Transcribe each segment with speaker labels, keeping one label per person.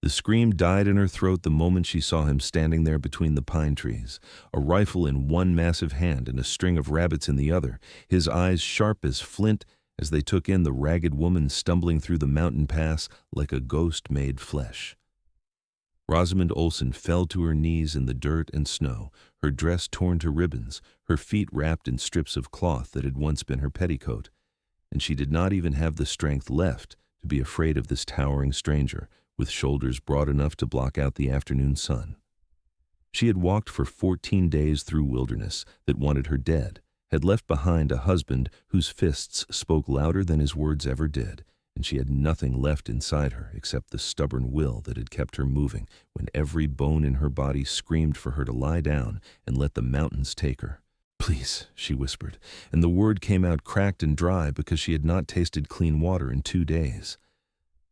Speaker 1: The scream died in her throat the moment she saw him standing there between the pine trees, a rifle in one massive hand and a string of rabbits in the other, his eyes sharp as flint as they took in the ragged woman stumbling through the mountain pass like a ghost made flesh. Rosamund Olsen fell to her knees in the dirt and snow, her dress torn to ribbons, her feet wrapped in strips of cloth that had once been her petticoat, and she did not even have the strength left to be afraid of this towering stranger, with shoulders broad enough to block out the afternoon sun. She had walked for 14 days through wilderness that wanted her dead, had left behind a husband whose fists spoke louder than his words ever did, and she had nothing left inside her except the stubborn will that had kept her moving when every bone in her body screamed for her to lie down and let the mountains take her. "Please," she whispered, and the word came out cracked and dry because she had not tasted clean water in 2 days.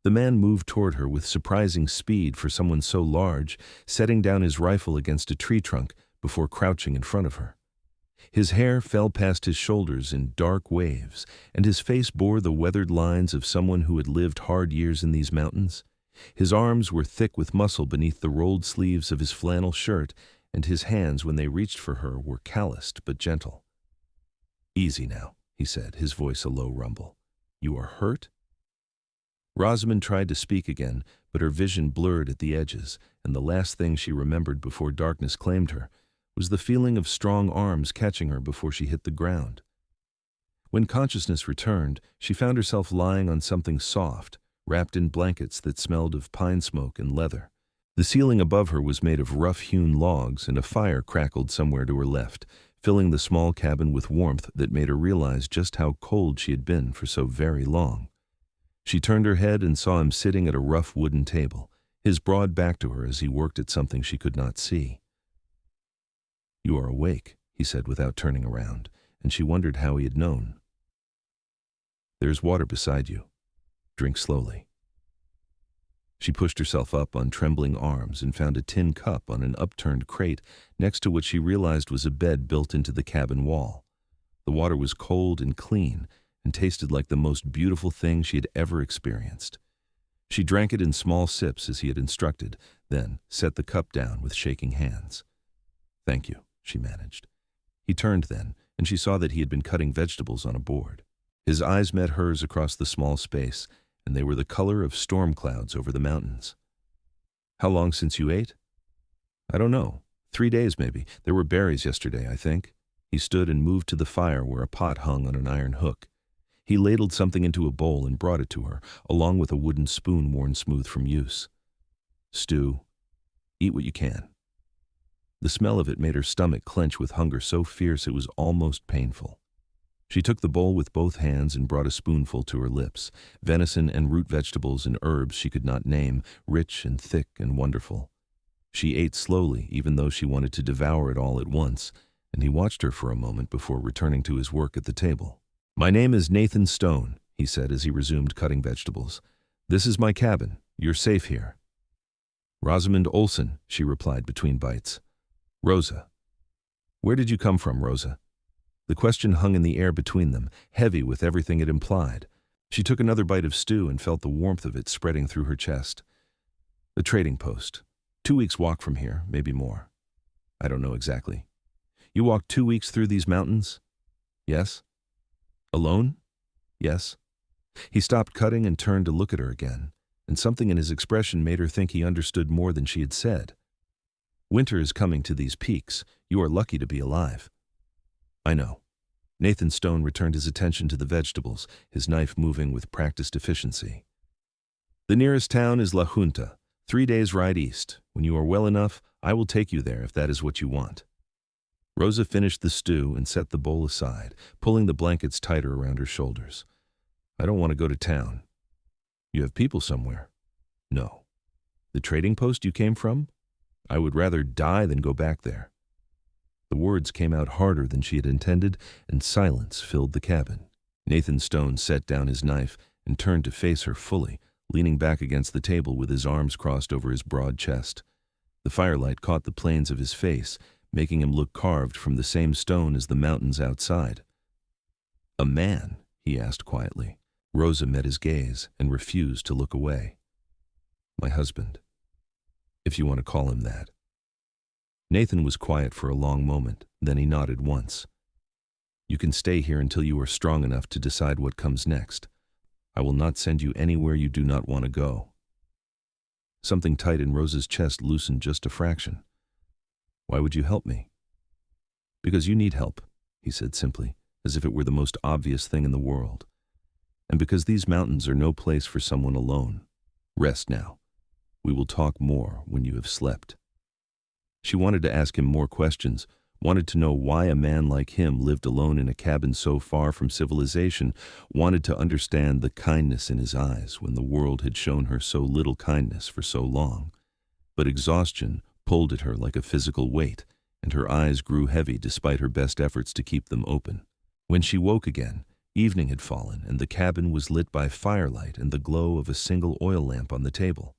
Speaker 1: The man moved toward her with surprising speed for someone so large, setting down his rifle against a tree trunk before crouching in front of her. His hair fell past his shoulders in dark waves, and his face bore the weathered lines of someone who had lived hard years in these mountains. His arms were thick with muscle beneath the rolled sleeves of his flannel shirt, and his hands, when they reached for her, were calloused but gentle. "Easy now," he said, his voice a low rumble. "You are hurt?" Rosamund tried to speak again, but her vision blurred at the edges, and the last thing she remembered before darkness claimed her was the feeling of strong arms catching her before she hit the ground. When consciousness returned, she found herself lying on something soft, wrapped in blankets that smelled of pine smoke and leather. The ceiling above her was made of rough-hewn logs, and a fire crackled somewhere to her left, filling the small cabin with warmth that made her realize just how cold she had been for so very long. She turned her head and saw him sitting at a rough wooden table, his broad back to her as he worked at something she could not see. "You are awake," he said without turning around, and she wondered how he had known. "There's water beside you. Drink slowly." She pushed herself up on trembling arms and found a tin cup on an upturned crate next to what she realized was a bed built into the cabin wall. The water was cold and clean and tasted like the most beautiful thing she had ever experienced. She drank it in small sips as he had instructed, then set the cup down with shaking hands. "Thank you," she managed. He turned then, and she saw that he had been cutting vegetables on a board. His eyes met hers across the small space, and they were the color of storm clouds over the mountains. "How long since you ate?" "I don't know. 3 days maybe. There were berries yesterday, I think." He stood and moved to the fire where a pot hung on an iron hook. He ladled something into a bowl and brought it to her, along with a wooden spoon worn smooth from use. "Stew. Eat what you can." The smell of it made her stomach clench with hunger so fierce it was almost painful. She took the bowl with both hands and brought a spoonful to her lips, venison and root vegetables and herbs she could not name, rich and thick and wonderful. She ate slowly, even though she wanted to devour it all at once, and he watched her for a moment before returning to his work at the table. "My name is Nathan Stone," he said as he resumed cutting vegetables. "This is my cabin. You're safe here." "Rosamund Olsen," she replied between bites. "Rosa. Where did you come from, Rosa?" The question hung in the air between them, heavy with everything it implied. She took another bite of stew and felt the warmth of it spreading through her chest. "The trading post. 2 weeks' walk from here, maybe more. I don't know exactly." "You walked 2 weeks through these mountains?" "Yes." "Alone?" "Yes." He stopped cutting and turned to look at her again, and something in his expression made her think he understood more than she had said. "Winter is coming to these peaks. You are lucky to be alive." "I know." Nathan Stone returned his attention to the vegetables, his knife moving with practiced efficiency. "The nearest town is La Junta, 3 days' ride east. When you are well enough, I will take you there if that is what you want." Rosa finished the stew and set the bowl aside, pulling the blankets tighter around her shoulders. "I don't want to go to town." "You have people somewhere?" "No." "The trading post you came from?" "I would rather die than go back there." The words came out harder than she had intended, and silence filled the cabin. Nathan Stone set down his knife and turned to face her fully, leaning back against the table with his arms crossed over his broad chest. The firelight caught the planes of his face, making him look carved from the same stone as the mountains outside. "A man?" he asked quietly. Rosa met his gaze and refused to look away. "My husband," if you want to call him that. Nathan was quiet for a long moment, then he nodded once. You can stay here until you are strong enough to decide what comes next. I will not send you anywhere you do not want to go. Something tight in Rosa's chest loosened just a fraction. Why would you help me? Because you need help, he said simply, as if it were the most obvious thing in the world. And because these mountains are no place for someone alone. Rest now. We will talk more when you have slept. She wanted to ask him more questions, wanted to know why a man like him lived alone in a cabin so far from civilization, wanted to understand the kindness in his eyes when the world had shown her so little kindness for so long. But exhaustion pulled at her like a physical weight, and her eyes grew heavy despite her best efforts to keep them open. When she woke again, evening had fallen and the cabin was lit by firelight and the glow of a single oil lamp on the table.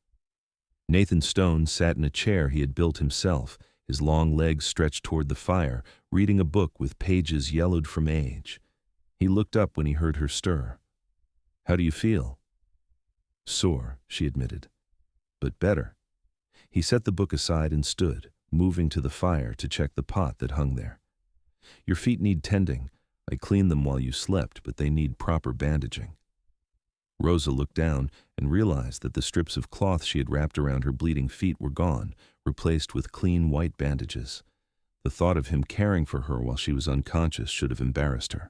Speaker 1: Nathan Stone sat in a chair he had built himself, his long legs stretched toward the fire, reading a book with pages yellowed from age. He looked up when he heard her stir. How do you feel? Sore, she admitted. But better. He set the book aside and stood, moving to the fire to check the pot that hung there. Your feet need tending. I cleaned them while you slept, but they need proper bandaging. Rosa looked down and realized that the strips of cloth she had wrapped around her bleeding feet were gone, replaced with clean white bandages. The thought of him caring for her while she was unconscious should have embarrassed her,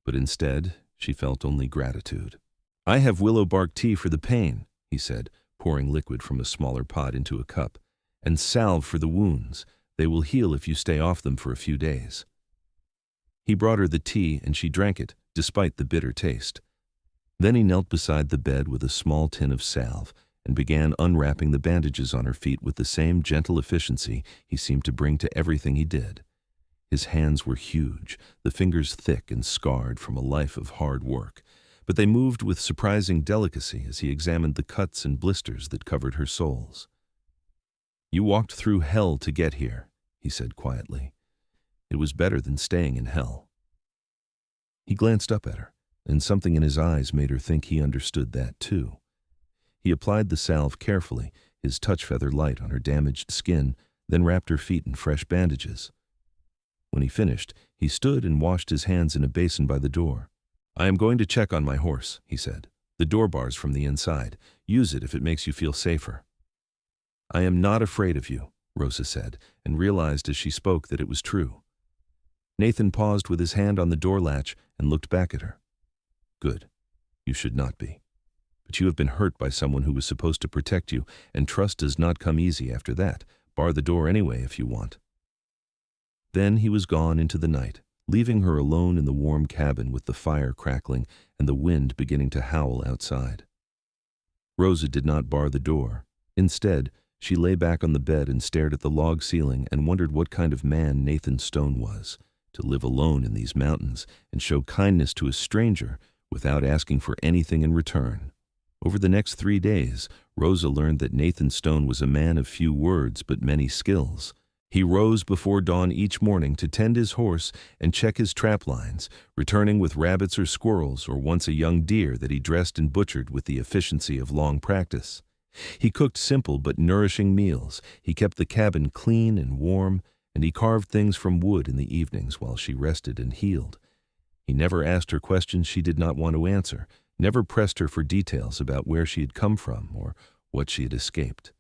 Speaker 1: but instead she felt only gratitude. I have willow bark tea for the pain, he said, pouring liquid from a smaller pot into a cup, and salve for the wounds. They will heal if you stay off them for a few days. He brought her the tea and she drank it, despite the bitter taste. Then he knelt beside the bed with a small tin of salve and began unwrapping the bandages on her feet with the same gentle efficiency he seemed to bring to everything he did. His hands were huge, the fingers thick and scarred from a life of hard work, but they moved with surprising delicacy as he examined the cuts and blisters that covered her soles. You walked through hell to get here, he said quietly. It was better than staying in hell. He glanced up at her, and something in his eyes made her think he understood that too. He applied the salve carefully, his touch feather light on her damaged skin, then wrapped her feet in fresh bandages. When he finished, he stood and washed his hands in a basin by the door. I am going to check on my horse, he said. The door bar's from the inside. Use it if it makes you feel safer. I am not afraid of you, Rosa said, and realized as she spoke that it was true. Nathan paused with his hand on the door latch and looked back at her. Good. You should not be. But you have been hurt by someone who was supposed to protect you, and trust does not come easy after that. Bar the door anyway if you want. Then he was gone into the night, leaving her alone in the warm cabin with the fire crackling and the wind beginning to howl outside. Rosa did not bar the door. Instead, she lay back on the bed and stared at the log ceiling and wondered what kind of man Nathan Stone was, to live alone in these mountains and show kindness to a stranger without asking for anything in return. Over the next 3 days, Rosa learned that Nathan Stone was a man of few words but many skills. He rose before dawn each morning to tend his horse and check his trap lines, returning with rabbits or squirrels or once a young deer that he dressed and butchered with the efficiency of long practice. He cooked simple but nourishing meals, he kept the cabin clean and warm, and he carved things from wood in the evenings while she rested and healed. He never asked her questions she did not want to answer, never pressed her for details about where she had come from or what she had escaped.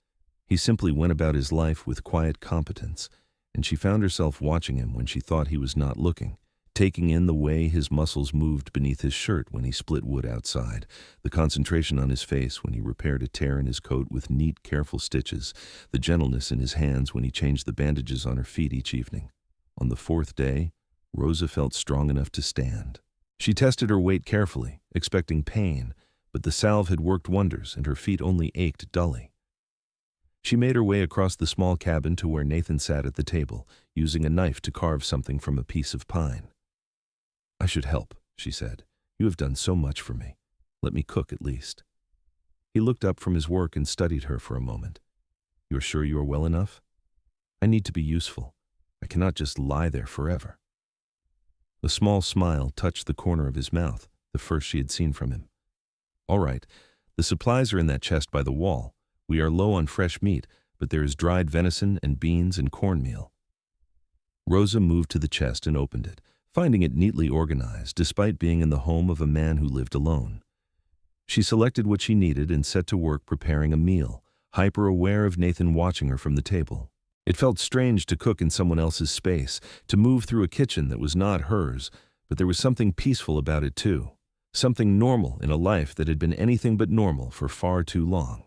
Speaker 1: He simply went about his life with quiet competence, and she found herself watching him when she thought he was not looking, taking in the way his muscles moved beneath his shirt when he split wood outside, the concentration on his face when he repaired a tear in his coat with neat, careful stitches, the gentleness in his hands when he changed the bandages on her feet each evening. On the 4th day, Rosa felt strong enough to stand. She tested her weight carefully, expecting pain, but the salve had worked wonders and her feet only ached dully. She made her way across the small cabin to where Nathan sat at the table, using a knife to carve something from a piece of pine. I should help, she said. You have done so much for me. Let me cook at least. He looked up from his work and studied her for a moment. You are sure you are well enough? I need to be useful. I cannot just lie there forever. A small smile touched the corner of his mouth, the first she had seen from him. All right, the supplies are in that chest by the wall. We are low on fresh meat, but there is dried venison and beans and cornmeal." Rosa moved to the chest and opened it, finding it neatly organized despite being in the home of a man who lived alone. She selected what she needed and set to work preparing a meal, hyper-aware of Nathan watching her from the table. It felt strange to cook in someone else's space, to move through a kitchen that was not hers, but there was something peaceful about it too, something normal in a life that had been anything but normal for far too long.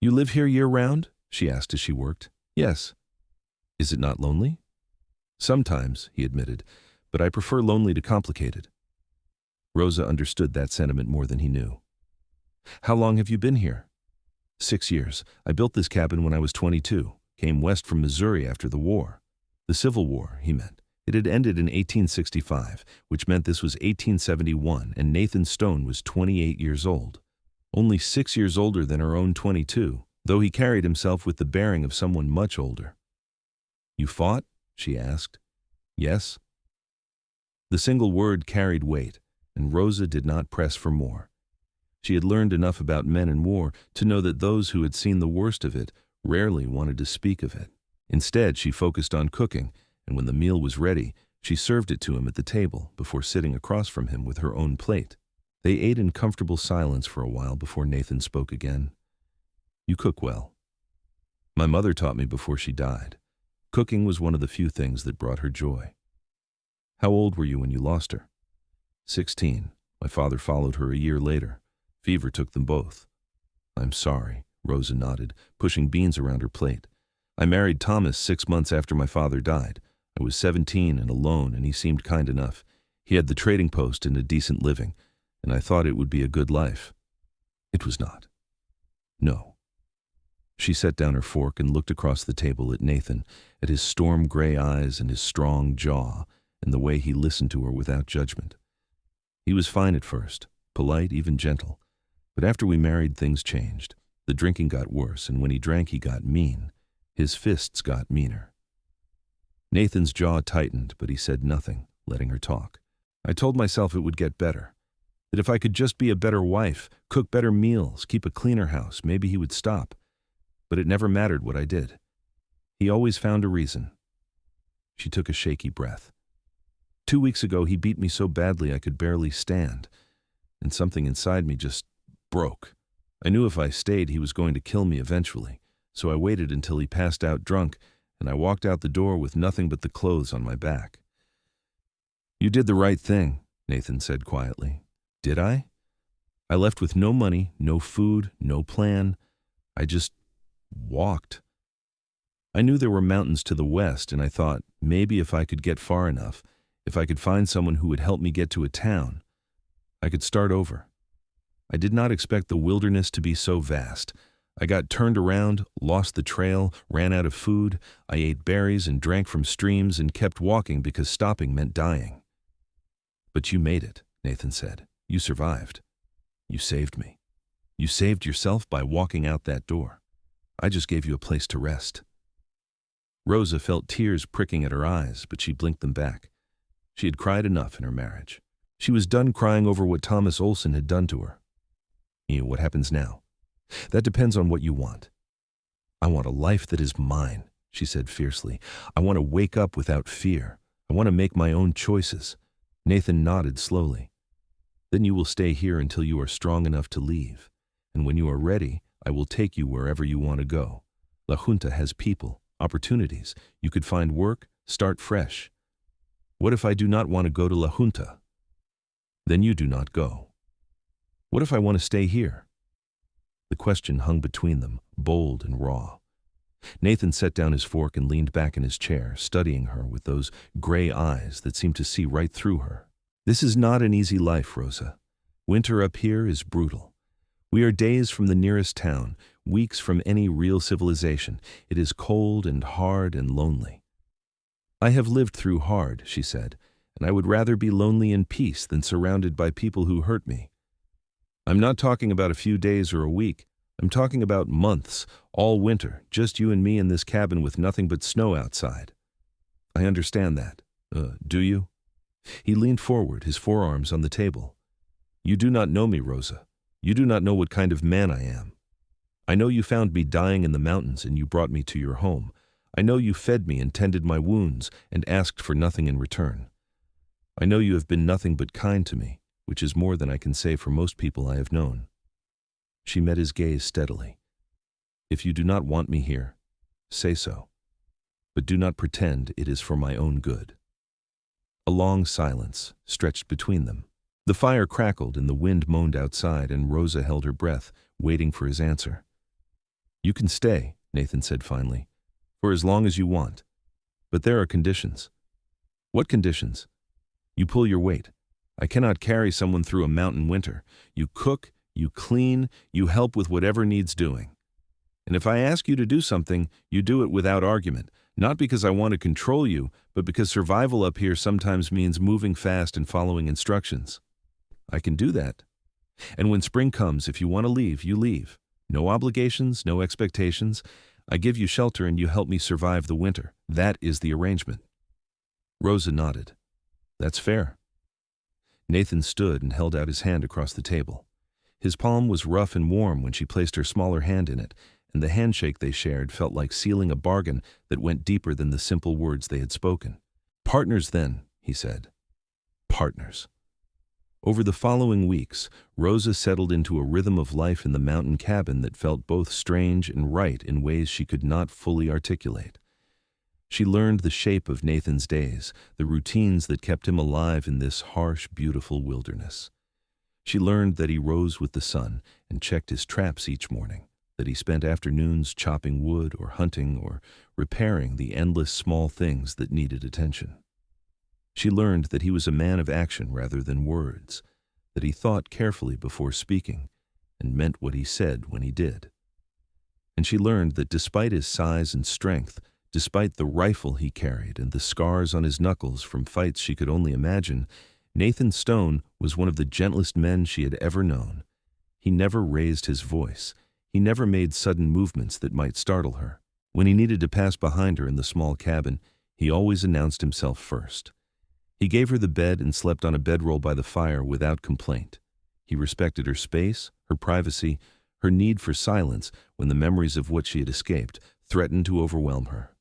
Speaker 1: "You live here year-round?" she asked as she worked. "Yes." "Is it not lonely?" "Sometimes," he admitted, "but I prefer lonely to complicated." Rosa understood that sentiment more than he knew. "How long have you been here?" 6 years. I built this cabin when I was 22, came west from Missouri after the war." The Civil War, he meant. It had ended in 1865, which meant this was 1871, and Nathan Stone was 28 years old. Only 6 years older than her own 22, though he carried himself with the bearing of someone much older. "You fought?" she asked. "Yes." The single word carried weight, and Rosa did not press for more. She had learned enough about men and war to know that those who had seen the worst of it rarely wanted to speak of it. Instead, she focused on cooking, and when the meal was ready, she served it to him at the table before sitting across from him with her own plate. They ate in comfortable silence for a while before Nathan spoke again. "You cook well." "My mother taught me before she died. Cooking was one of the few things that brought her joy." "How old were you when you lost her?" 16. My father followed her a year later. Fever took them both." "I'm sorry," Rosa nodded, pushing beans around her plate. "I married Thomas 6 months after my father died. I was 17 and alone, and he seemed kind enough. He had the trading post and a decent living, and I thought it would be a good life. It was not. No." She set down her fork and looked across the table at Nathan, at his storm-gray eyes and his strong jaw, and the way he listened to her without judgment. He was fine at first, polite, even gentle. But after we married, things changed. The drinking got worse, and when he drank, he got mean. His fists got meaner. Nathan's jaw tightened, but he said nothing, letting her talk. "I told myself it would get better. That if I could just be a better wife, cook better meals, keep a cleaner house, maybe he would stop. But it never mattered what I did. He always found a reason." She took a shaky breath. 2 weeks ago, he beat me so badly I could barely stand, and something inside me just broke. I knew if I stayed, he was going to kill me eventually, so I waited until he passed out drunk, and I walked out the door with nothing but the clothes on my back. "You did the right thing," Nathan said quietly. "Did I? I left with no money, no food, no plan. I just walked. I knew there were mountains to the west, and I thought, maybe if I could get far enough, if I could find someone who would help me get to a town, I could start over. I did not expect the wilderness to be so vast. I got turned around, lost the trail, ran out of food. I ate berries and drank from streams and kept walking because stopping meant dying." "But you made it," Nathan said. "You survived. You saved me. You saved yourself by walking out that door. I just gave you a place to rest." Rosa felt tears pricking at her eyes, but she blinked them back. She had cried enough in her marriage. She was done crying over what Thomas Olsen had done to her. "What happens now? That depends on what you want." "I want a life that is mine," she said fiercely. "I want to wake up without fear. I want to make my own choices." Nathan nodded slowly. "Then you will stay here until you are strong enough to leave. And when you are ready, I will take you wherever you want to go. La Junta has people, opportunities. You could find work, start fresh. What if I do not want to go to La Junta? Then you do not go. What if I want to stay here?" The question hung between them, bold and raw. Nathan set down his fork and leaned back in his chair, studying her with those gray eyes that seemed to see right through her. "This is not an easy life, Rosa. Winter up here is brutal. We are days from the nearest town, weeks from any real civilization. It is cold and hard and lonely." "I have lived through hard," she said, "and I would rather be lonely in peace than surrounded by people who hurt me. I'm not talking about a few days or a week. I'm talking about months, all winter, just you and me in this cabin with nothing but snow outside." "I understand that. Do you?" He leaned forward, his forearms on the table. "You do not know me, Rosa. You do not know what kind of man I am." I know you found me dying in the mountains and you brought me to your home. I know you fed me and tended my wounds and asked for nothing in return. I know you have been nothing but kind to me, which is more than I can say for most people I have known." She met his gaze steadily. "If you do not want me here, say so. But do not pretend it is for my own good." A long silence stretched between them. The fire crackled and the wind moaned outside, and Rosa held her breath, waiting for his answer. "You can stay," Nathan said finally, "for as long as you want. But there are conditions." "What conditions?" "You pull your weight. I cannot carry someone through a mountain winter. You cook, you clean, you help with whatever needs doing. And if I ask you to do something, you do it without argument, not because I want to control you, but because survival up here sometimes means moving fast and following instructions. I can do that. And when spring comes, if you want to leave, you leave. No obligations, no expectations. I give you shelter and you help me survive the winter. That is the arrangement." Rosa nodded. "That's fair." Nathan stood and held out his hand across the table. His palm was rough and warm when she placed her smaller hand in it, and the handshake they shared felt like sealing a bargain that went deeper than the simple words they had spoken. "Partners then," he said. "Partners." Over the following weeks, Rosa settled into a rhythm of life in the mountain cabin that felt both strange and right in ways she could not fully articulate. She learned the shape of Nathan's days, the routines that kept him alive in this harsh, beautiful wilderness. She learned that he rose with the sun and checked his traps each morning, that he spent afternoons chopping wood or hunting or repairing the endless small things that needed attention. She learned that he was a man of action rather than words, that he thought carefully before speaking and meant what he said when he did. And she learned that despite his size and strength, despite the rifle he carried and the scars on his knuckles from fights she could only imagine, Nathan Stone was one of the gentlest men she had ever known. He never raised his voice. He never made sudden movements that might startle her. When he needed to pass behind her in the small cabin, he always announced himself first. He gave her the bed and slept on a bedroll by the fire without complaint. He respected her space, her privacy, her need for silence when the memories of what she had escaped threatened to overwhelm her.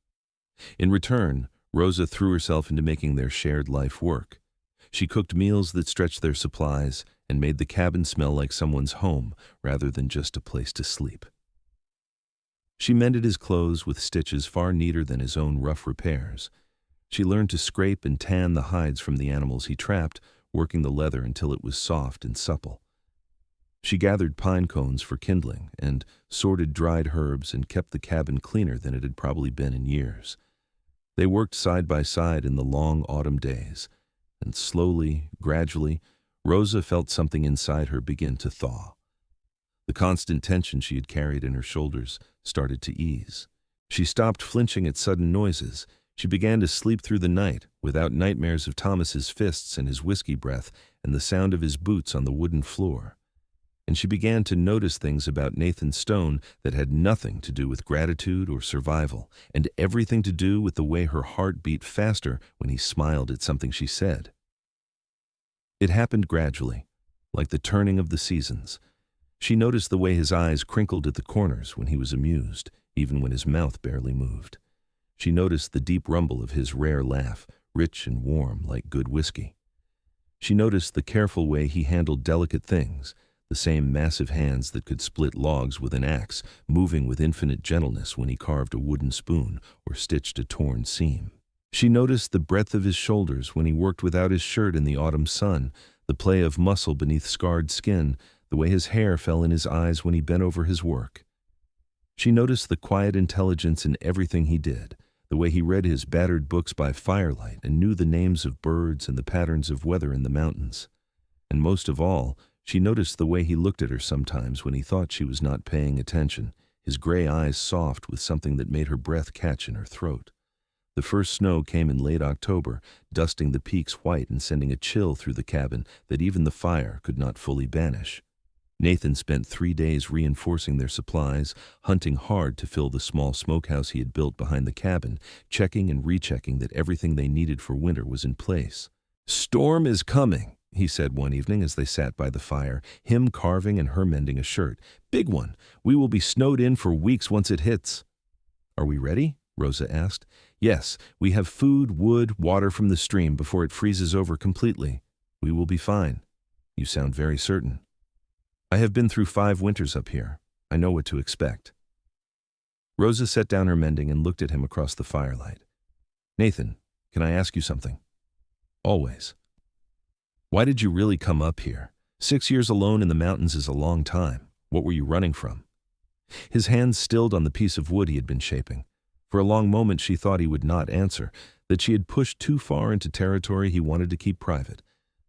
Speaker 1: In return, Rosa threw herself into making their shared life work. She cooked meals that stretched their supplies and made the cabin smell like someone's home rather than just a place to sleep. She mended his clothes with stitches far neater than his own rough repairs. She learned to scrape and tan the hides from the animals he trapped, working the leather until it was soft and supple. She gathered pine cones for kindling and sorted dried herbs and kept the cabin cleaner than it had probably been in years. They worked side by side in the long autumn days, and slowly, gradually, Rosa felt something inside her begin to thaw. The constant tension she had carried in her shoulders started to ease. She stopped flinching at sudden noises. She began to sleep through the night without nightmares of Thomas's fists and his whiskey breath and the sound of his boots on the wooden floor. And she began to notice things about Nathan Stone that had nothing to do with gratitude or survival, and everything to do with the way her heart beat faster when he smiled at something she said. It happened gradually, like the turning of the seasons. She noticed the way his eyes crinkled at the corners when he was amused, even when his mouth barely moved. She noticed the deep rumble of his rare laugh, rich and warm like good whiskey. She noticed the careful way he handled delicate things, the same massive hands that could split logs with an axe, moving with infinite gentleness when he carved a wooden spoon or stitched a torn seam. She noticed the breadth of his shoulders when he worked without his shirt in the autumn sun, the play of muscle beneath scarred skin, the way his hair fell in his eyes when he bent over his work. She noticed the quiet intelligence in everything he did, the way he read his battered books by firelight and knew the names of birds and the patterns of weather in the mountains. And most of all, she noticed the way he looked at her sometimes when he thought she was not paying attention, his gray eyes soft with something that made her breath catch in her throat. The first snow came in late October, dusting the peaks white and sending a chill through the cabin that even the fire could not fully banish. Nathan spent 3 days reinforcing their supplies, hunting hard to fill the small smokehouse he had built behind the cabin, checking and rechecking that everything they needed for winter was in place. "Storm is coming," he said one evening as they sat by the fire, him carving and her mending a shirt. "Big one. We will be snowed in for weeks once it hits." "Are we ready?" Rosa asked. "Yes, we have food, wood, water from the stream before it freezes over completely. We will be fine." "You sound very certain." "I have been through 5 winters up here. I know what to expect." Rosa set down her mending and looked at him across the firelight. "Nathan, can I ask you something?" "Always." "Why did you really come up here? 6 years alone in the mountains is a long time. What were you running from?" His hands stilled on the piece of wood he had been shaping. For a long moment she thought he would not answer, that she had pushed too far into territory he wanted to keep private.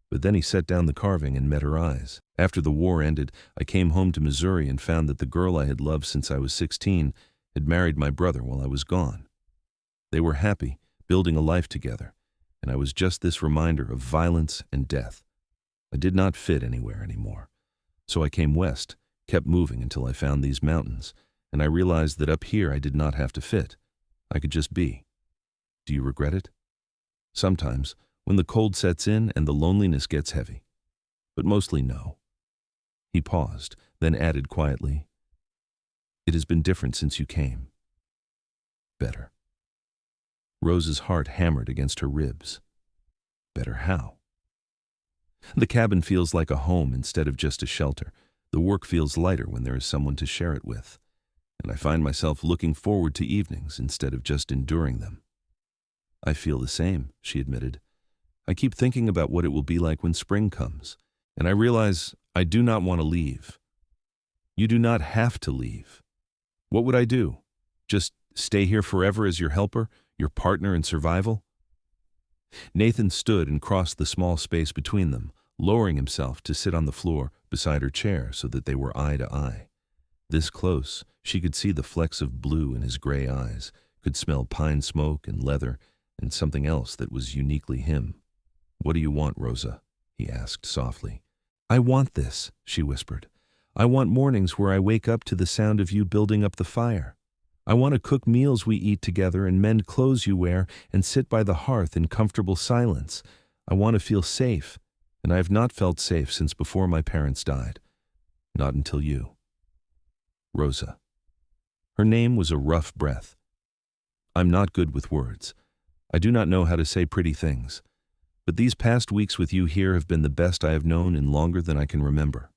Speaker 1: But then he set down the carving and met her eyes. "After the war ended, I came home to Missouri and found that the girl I had loved since I was 16 had married my brother while I was gone. They were happy, building a life together, and I was just this reminder of violence and death. I did not fit anywhere anymore. So I came west, kept moving until I found these mountains, and I realized that up here I did not have to fit. I could just be. Do you regret it?" "Sometimes, when the cold sets in and the loneliness gets heavy. But mostly no." He paused, then added quietly, "It has been different since you came. Better." Rose's heart hammered against her ribs. "Better how?" "The cabin feels like a home instead of just a shelter. The work feels lighter when there is someone to share it with. And I find myself looking forward to evenings instead of just enduring them." "I feel the same," she admitted. "I keep thinking about what it will be like when spring comes, and I realize I do not want to leave." "You do not have to leave." "What would I do? Just stay here forever as your helper, your partner in survival?" Nathan stood and crossed the small space between them, lowering himself to sit on the floor beside her chair so that they were eye to eye. This close, she could see the flecks of blue in his gray eyes, could smell pine smoke and leather and something else that was uniquely him. "What do you want, Rosa?" he asked softly. "I want this," she whispered. "I want mornings where I wake up to the sound of you building up the fire. I want to cook meals we eat together and mend clothes you wear and sit by the hearth in comfortable silence. I want to feel safe, and I have not felt safe since before my parents died. Not until you." Rosa. Her name was a rough breath. "I'm not good with words. I do not know how to say pretty things. But these past weeks with you here have been the best I have known in longer than I can remember.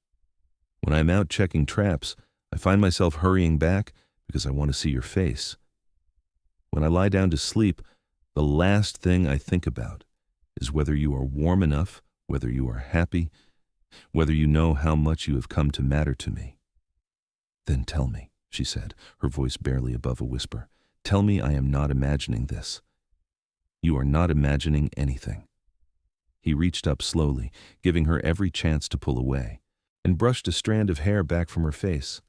Speaker 1: When I am out checking traps, I find myself hurrying back because I want to see your face. When I lie down to sleep, the last thing I think about is whether you are warm enough, whether you are happy, whether you know how much you have come to matter to me." "Then tell me," she said, her voice barely above a whisper. "Tell me I am not imagining this." "You are not imagining anything." He reached up slowly, giving her every chance to pull away, and brushed a strand of hair back from her face.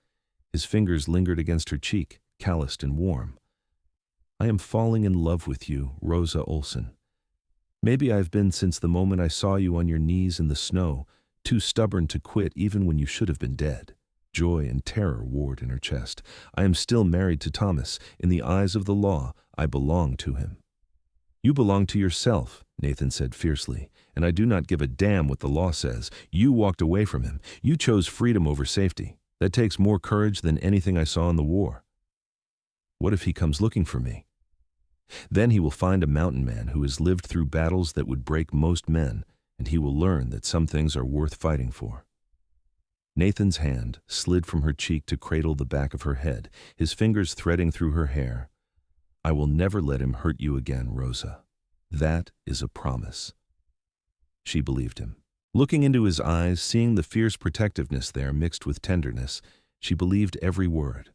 Speaker 1: His fingers lingered against her cheek, calloused and warm. "I am falling in love with you, Rosa Olsen. Maybe I've been since the moment I saw you on your knees in the snow, too stubborn to quit even when you should have been dead." Joy and terror warred in her chest. "I am still married to Thomas. In the eyes of the law, I belong to him." "You belong to yourself," Nathan said fiercely, "and I do not give a damn what the law says. You walked away from him. You chose freedom over safety. That takes more courage than anything I saw in the war." "What if he comes looking for me?" "Then he will find a mountain man who has lived through battles that would break most men, and he will learn that some things are worth fighting for." Nathan's hand slid from her cheek to cradle the back of her head, his fingers threading through her hair. "I will never let him hurt you again, Rosa. That is a promise." She believed him. Looking into his eyes, seeing the fierce protectiveness there mixed with tenderness, she believed every word.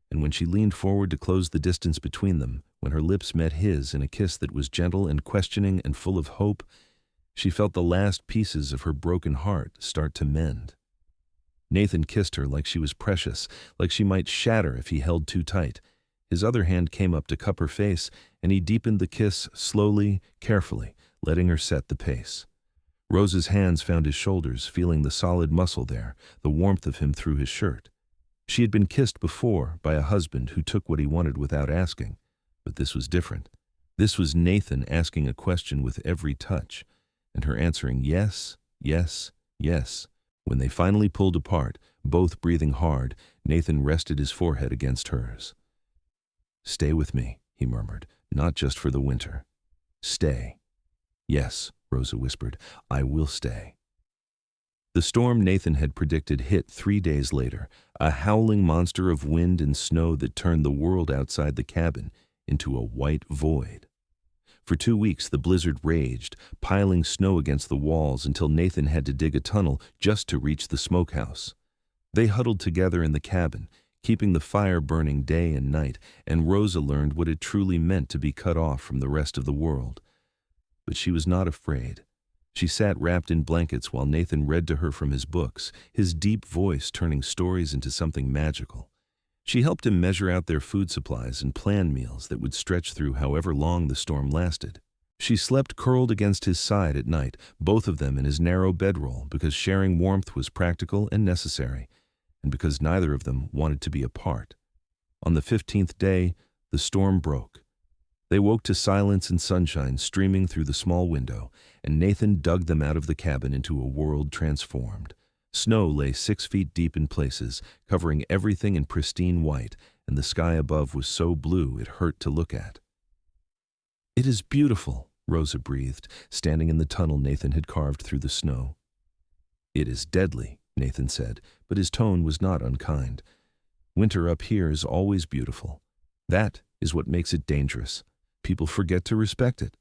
Speaker 1: And when she leaned forward to close the distance between them, when her lips met his in a kiss that was gentle and questioning and full of hope, she felt the last pieces of her broken heart start to mend. Nathan kissed her like she was precious, like she might shatter if he held too tight. His other hand came up to cup her face, and he deepened the kiss slowly, carefully, letting her set the pace. Rosa's hands found his shoulders, feeling the solid muscle there, the warmth of him through his shirt. She had been kissed before by a husband who took what he wanted without asking, but this was different. This was Nathan asking a question with every touch, and her answering yes, Yes, yes. When they finally pulled apart, both breathing hard, Nathan rested his forehead against hers. "Stay with me," he murmured, "not just for the winter. Stay." "Yes," Rosa whispered, "I will stay." The storm Nathan had predicted hit 3 days later, a howling monster of wind and snow that turned the world outside the cabin into a white void. For 2 weeks the blizzard raged, piling snow against the walls until Nathan had to dig a tunnel just to reach the smokehouse. They huddled together in the cabin, keeping the fire burning day and night, and Rosa learned what it truly meant to be cut off from the rest of the world. But she was not afraid. She sat wrapped in blankets while Nathan read to her from his books, his deep voice turning stories into something magical. She helped him measure out their food supplies and plan meals that would stretch through however long the storm lasted. She slept curled against his side at night, both of them in his narrow bedroll, because sharing warmth was practical and necessary, and because neither of them wanted to be apart. On the 15th day, the storm broke. They woke to silence and sunshine streaming through the small window, and Nathan dug them out of the cabin into a world transformed. Snow lay 6 feet deep in places, covering everything in pristine white, and the sky above was so blue it hurt to look at. "It is beautiful," Rosa breathed, standing in the tunnel Nathan had carved through the snow. "It is deadly," Nathan said, but his tone was not unkind. "Winter up here is always beautiful. That is what makes it dangerous. People forget to respect it."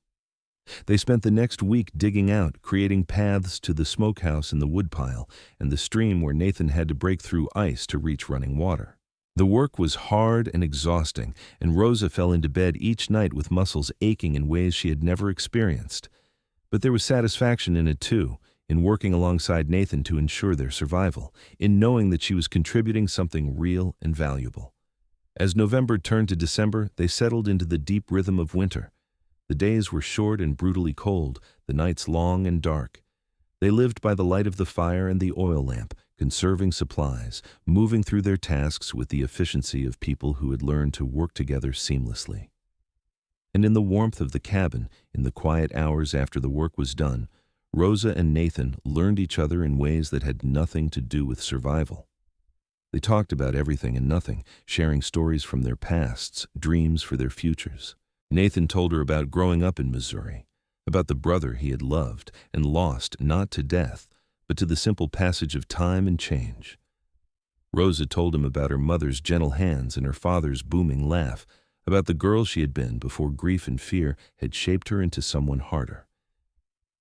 Speaker 1: They spent the next week digging out, creating paths to the smokehouse and the woodpile, and the stream where Nathan had to break through ice to reach running water. The work was hard and exhausting, and Rosa fell into bed each night with muscles aching in ways she had never experienced. But there was satisfaction in it too, in working alongside Nathan to ensure their survival, in knowing that she was contributing something real and valuable. As November turned to December, they settled into the deep rhythm of winter. The days were short and brutally cold, the nights long and dark. They lived by the light of the fire and the oil lamp, conserving supplies, moving through their tasks with the efficiency of people who had learned to work together seamlessly. And in the warmth of the cabin, in the quiet hours after the work was done, Rosa and Nathan learned each other in ways that had nothing to do with survival. They talked about everything and nothing, sharing stories from their pasts, dreams for their futures. Nathan told her about growing up in Missouri, about the brother he had loved and lost not to death, but to the simple passage of time and change. Rosa told him about her mother's gentle hands and her father's booming laugh, about the girl she had been before grief and fear had shaped her into someone harder.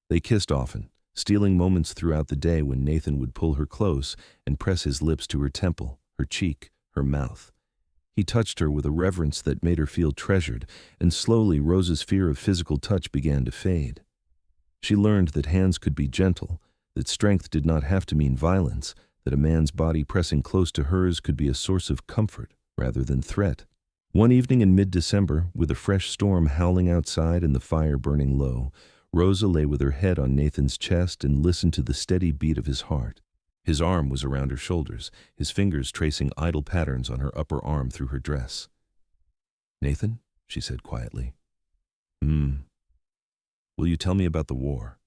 Speaker 1: They kissed often, stealing moments throughout the day when Nathan would pull her close and press his lips to her temple, her cheek, her mouth. He touched her with a reverence that made her feel treasured, and slowly Rosa's fear of physical touch began to fade. She learned that hands could be gentle, that strength did not have to mean violence, that a man's body pressing close to hers could be a source of comfort rather than threat. One evening in mid-December, with a fresh storm howling outside and the fire burning low, Rosa lay with her head on Nathan's chest and listened to the steady beat of his heart. His arm was around her shoulders, his fingers tracing idle patterns on her upper arm through her dress. "Nathan," she said quietly. Will you tell me about the war?"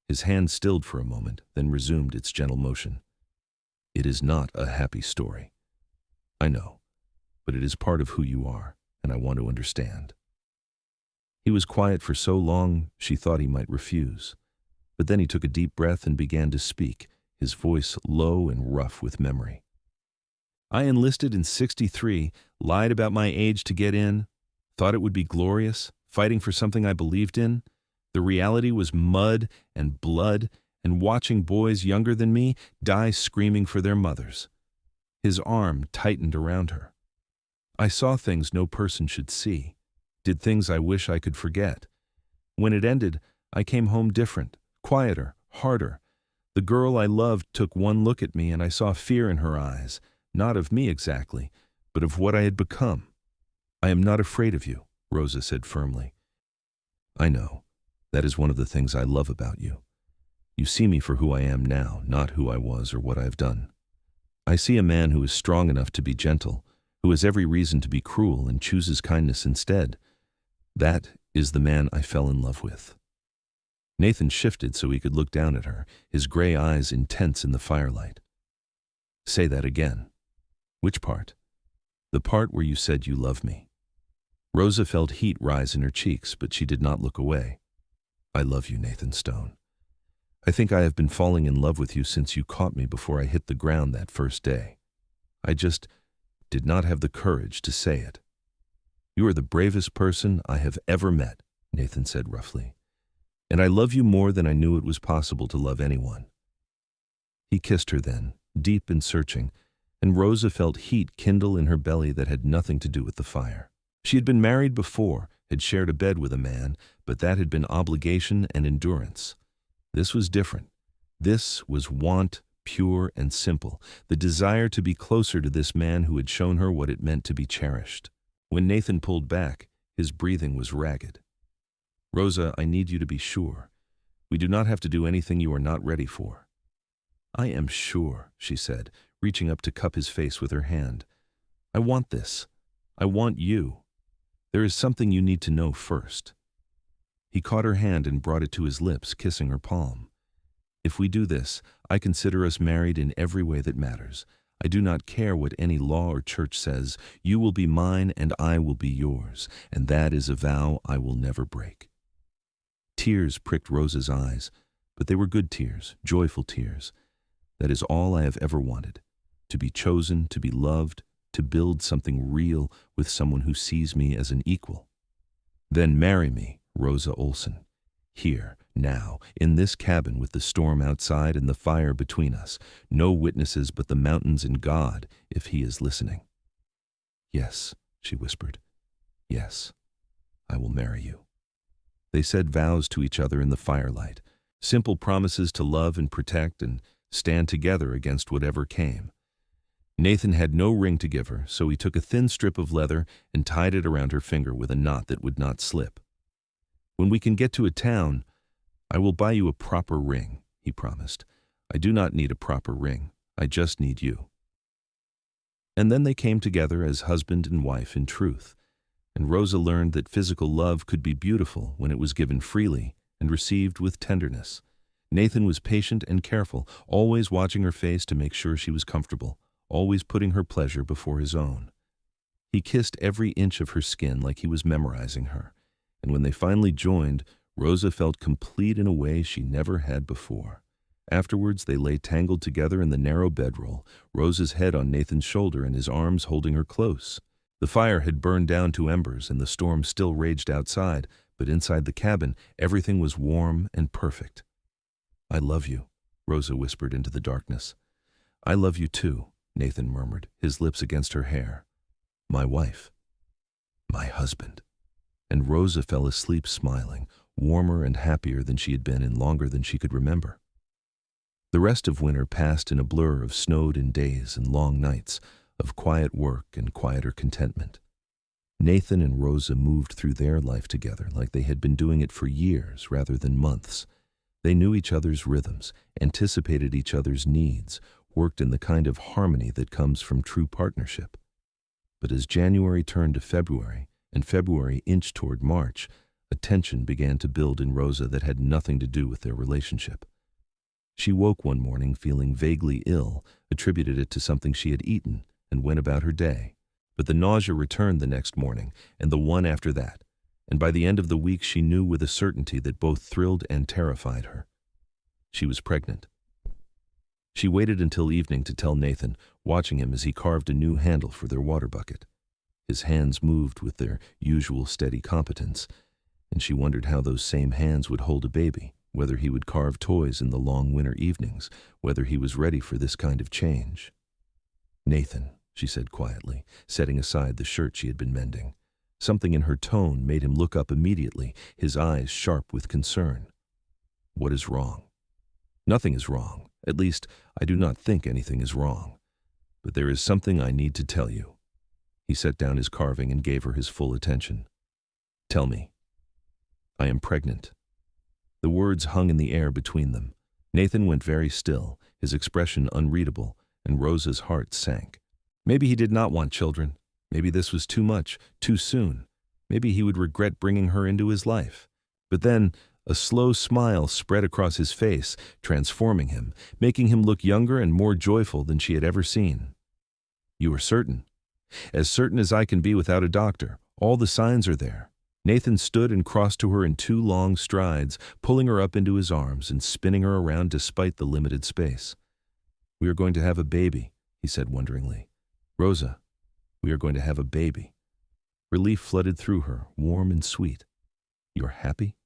Speaker 1: His hand stilled for a moment, then resumed its gentle motion. "It is not a happy story. I know, but it is part of who you are, and I want to understand." He was quiet for so long she thought he might refuse. But then he took a deep breath and began to speak, his voice low and rough with memory. "I enlisted in '63, lied about my age to get in, thought it would be glorious, fighting for something I believed in. The reality was mud and blood and watching boys younger than me die screaming for their mothers." His arm tightened around her. "I saw things no person should see, did things I wish I could forget. When it ended, I came home different, quieter, harder. The girl I loved took one look at me and I saw fear in her eyes, not of me exactly, but of what I had become. I am not afraid of you," Rosa said firmly. "I know. That is one of the things I love about you. You see me for who I am now, not who I was or what I have done. I see a man who is strong enough to be gentle, who has every reason to be cruel and chooses kindness instead. That is the man I fell in love with." Nathan shifted so he could look down at her, his gray eyes intense in the firelight. Say that again. Which part? The part where you said you love me. Rosa felt heat rise in her cheeks, but she did not look away. I love you, Nathan Stone. I think I have been falling in love with you since you caught me before I hit the ground that first day. I just did not have the courage to say it. You are the bravest person I have ever met, Nathan said roughly. And I love you more than I knew it was possible to love anyone. He kissed her then, deep and searching, and Rosa felt heat kindle in her belly that had nothing to do with the fire. She had been married before, had shared a bed with a man, but that had been obligation and endurance. This was different. This was want, pure and simple, the desire to be closer to this man who had shown her what it meant to be cherished. When Nathan pulled back, his breathing was ragged. Rosa, I need you to be sure. We do not have to do anything you are not ready for. I am sure, she said, reaching up to cup his face with her hand. I want this. I want you. There is something you need to know first. He caught her hand and brought it to his lips, kissing her palm. If we do this, I consider us married in every way that matters. I do not care what any law or church says. You will be mine and I will be yours, and that is a vow I will never break. Tears pricked Rosa's eyes, but they were good tears, joyful tears. That is all I have ever wanted, to be chosen, to be loved, to build something real with someone who sees me as an equal. Then marry me, Rosa Olsen. Here, now, in this cabin with the storm outside and the fire between us. No witnesses but the mountains and God, if he is listening. Yes, she whispered. Yes, I will marry you. They said vows to each other in the firelight, simple promises to love and protect and stand together against whatever came. Nathan had no ring to give her, so he took a thin strip of leather and tied it around her finger with a knot that would not slip. When we can get to a town, I will buy you a proper ring, he promised. I do not need a proper ring. I just need you. And then they came together as husband and wife in truth, and Rosa learned that physical love could be beautiful when it was given freely and received with tenderness. Nathan was patient and careful, always watching her face to make sure she was comfortable, always putting her pleasure before his own. He kissed every inch of her skin like he was memorizing her, and when they finally joined, Rosa felt complete in a way she never had before. Afterwards, they lay tangled together in the narrow bedroll, Rosa's head on Nathan's shoulder and his arms holding her close. The fire had burned down to embers and the storm still raged outside, but inside the cabin, everything was warm and perfect. I love you, Rosa whispered into the darkness. I love you too, Nathan murmured, his lips against her hair. My wife. My husband. And Rosa fell asleep smiling, warmer and happier than she had been in longer than she could remember. The rest of winter passed in a blur of snowed-in days and long nights, of quiet work and quieter contentment. Nathan and Rosa moved through their life together like they had been doing it for years rather than months. They knew each other's rhythms, anticipated each other's needs, worked in the kind of harmony that comes from true partnership. But as January turned to February, and February inched toward March, a tension began to build in Rosa that had nothing to do with their relationship. She woke one morning feeling vaguely ill, attributed it to something she had eaten, and went about her day. But the nausea returned the next morning, and the one after that, and by the end of the week she knew with a certainty that both thrilled and terrified her. She was pregnant. She waited until evening to tell Nathan, watching him as he carved a new handle for their water bucket. His hands moved with their usual steady competence, and she wondered how those same hands would hold a baby, whether he would carve toys in the long winter evenings, whether he was ready for this kind of change. Nathan, she said quietly, setting aside the shirt she had been mending. Something in her tone made him look up immediately, his eyes sharp with concern. What is wrong? Nothing is wrong. At least, I do not think anything is wrong. But there is something I need to tell you. He set down his carving and gave her his full attention. Tell me. I am pregnant. The words hung in the air between them. Nathan went very still, his expression unreadable, and Rosa's heart sank. Maybe he did not want children. Maybe this was too much, too soon. Maybe he would regret bringing her into his life. But then, A slow smile spread across his face, transforming him, making him look younger and more joyful than she had ever seen. "You are certain?" "As certain as I can be without a doctor. All the signs are there." Nathan stood and crossed to her in 2 long strides, pulling her up into his arms and spinning her around despite the limited space. "We are going to have a baby," he said wonderingly. "Rosa, we are going to have a baby." Relief flooded through her, warm and sweet. "You're happy?"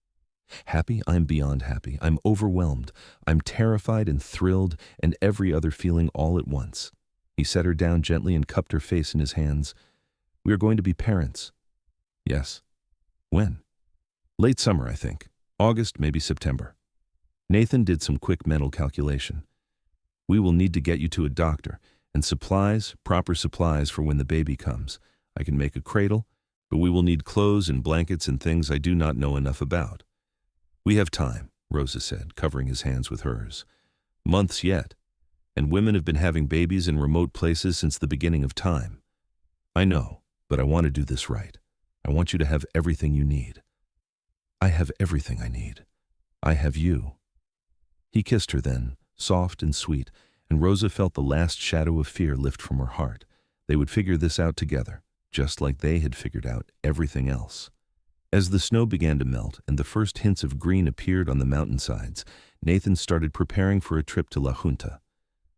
Speaker 1: "Happy? I'm beyond happy. I'm overwhelmed. I'm terrified and thrilled and every other feeling all at once." He set her down gently and cupped her face in his hands. "We are going to be parents." "Yes." "When?" "Late summer, I think. August, maybe September." Nathan did some quick mental calculation. "We will need to get you to a doctor, and supplies, proper supplies for when the baby comes. I can make a cradle, but we will need clothes and blankets and things I do not know enough about." "We have time," Rosa said, covering his hands with hers. "Months yet. And women have been having babies in remote places since the beginning of time. I know, but I want to do this right. I want you to have everything you need." "I have everything I need. I have you." He kissed her then, soft and sweet, and Rosa felt the last shadow of fear lift from her heart. They would figure this out together, just like they had figured out everything else. As the snow began to melt and the first hints of green appeared on the mountainsides, Nathan started preparing for a trip to La Junta.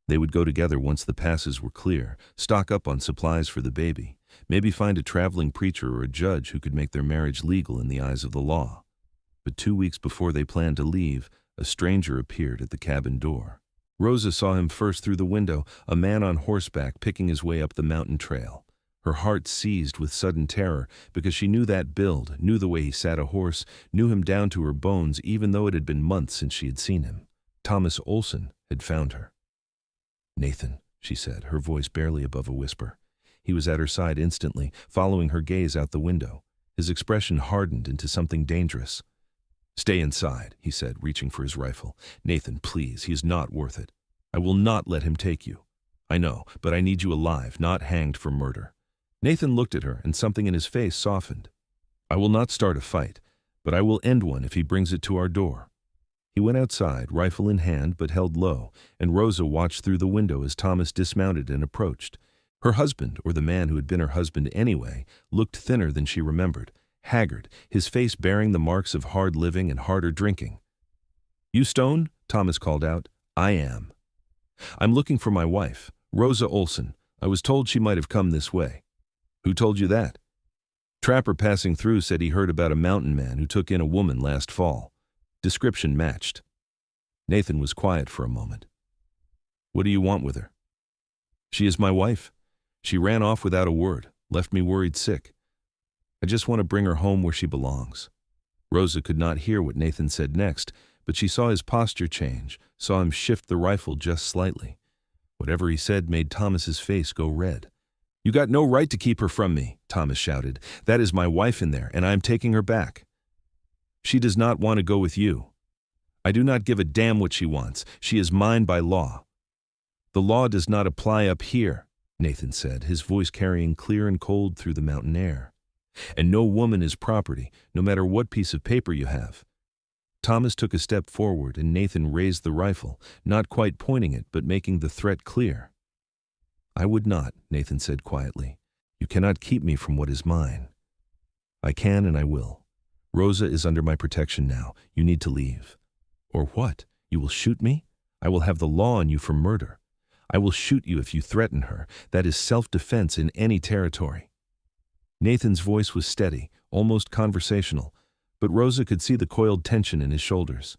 Speaker 1: They would go together once the passes were clear, stock up on supplies for the baby, maybe find a traveling preacher or a judge who could make their marriage legal in the eyes of the law. But 2 weeks before they planned to leave, a stranger appeared at the cabin door. Rosa saw him first through the window, a man on horseback picking his way up the mountain trail. Her heart seized with sudden terror because she knew that build, knew the way he sat a horse, knew him down to her bones even though it had been months since she had seen him. Thomas Olsen had found her. "Nathan," she said, her voice barely above a whisper. He was at her side instantly, following her gaze out the window. His expression hardened into something dangerous. "Stay inside," he said, reaching for his rifle. "Nathan, please, he is not worth it. I will not let him take you. I know, but I need you alive, not hanged for murder." Nathan looked at her, and something in his face softened. "I will not start a fight, but I will end one if he brings it to our door." He went outside, rifle in hand but held low, and Rosa watched through the window as Thomas dismounted and approached. Her husband, or the man who had been her husband anyway, looked thinner than she remembered, haggard, his face bearing the marks of hard living and harder drinking. "You stoned?" Thomas called out. "I am." "I'm looking for my wife, Rosa Olsen. I was told she might have come this way." "Who told you that?" "Trapper passing through said he heard about a mountain man who took in a woman last fall." Description matched. Nathan was quiet for a moment. "What do you want with her?" "She is my wife. She ran off without a word, left me worried sick. I just want to bring her home where she belongs." Rosa could not hear what Nathan said next, but she saw his posture change, saw him shift the rifle just slightly. Whatever he said made Thomas's face go red. "You got no right to keep her from me," Thomas shouted. "That is my wife in there, and I am taking her back." "She does not want to go with you." "I do not give a damn what she wants. She is mine by law." "The law does not apply up here," Nathan said, his voice carrying clear and cold through the mountain air. "And no woman is property, no matter what piece of paper you have." Thomas took a step forward and Nathan raised the rifle, not quite pointing it but making the threat clear. "I would not," Nathan said quietly. "You cannot keep me from what is mine." "I can and I will. Rosa is under my protection now. You need to leave." "Or what? You will shoot me? I will have the law on you for murder. I will shoot you if you threaten her. That is self-defense in any territory." Nathan's voice was steady, almost conversational, but Rosa could see the coiled tension in his shoulders.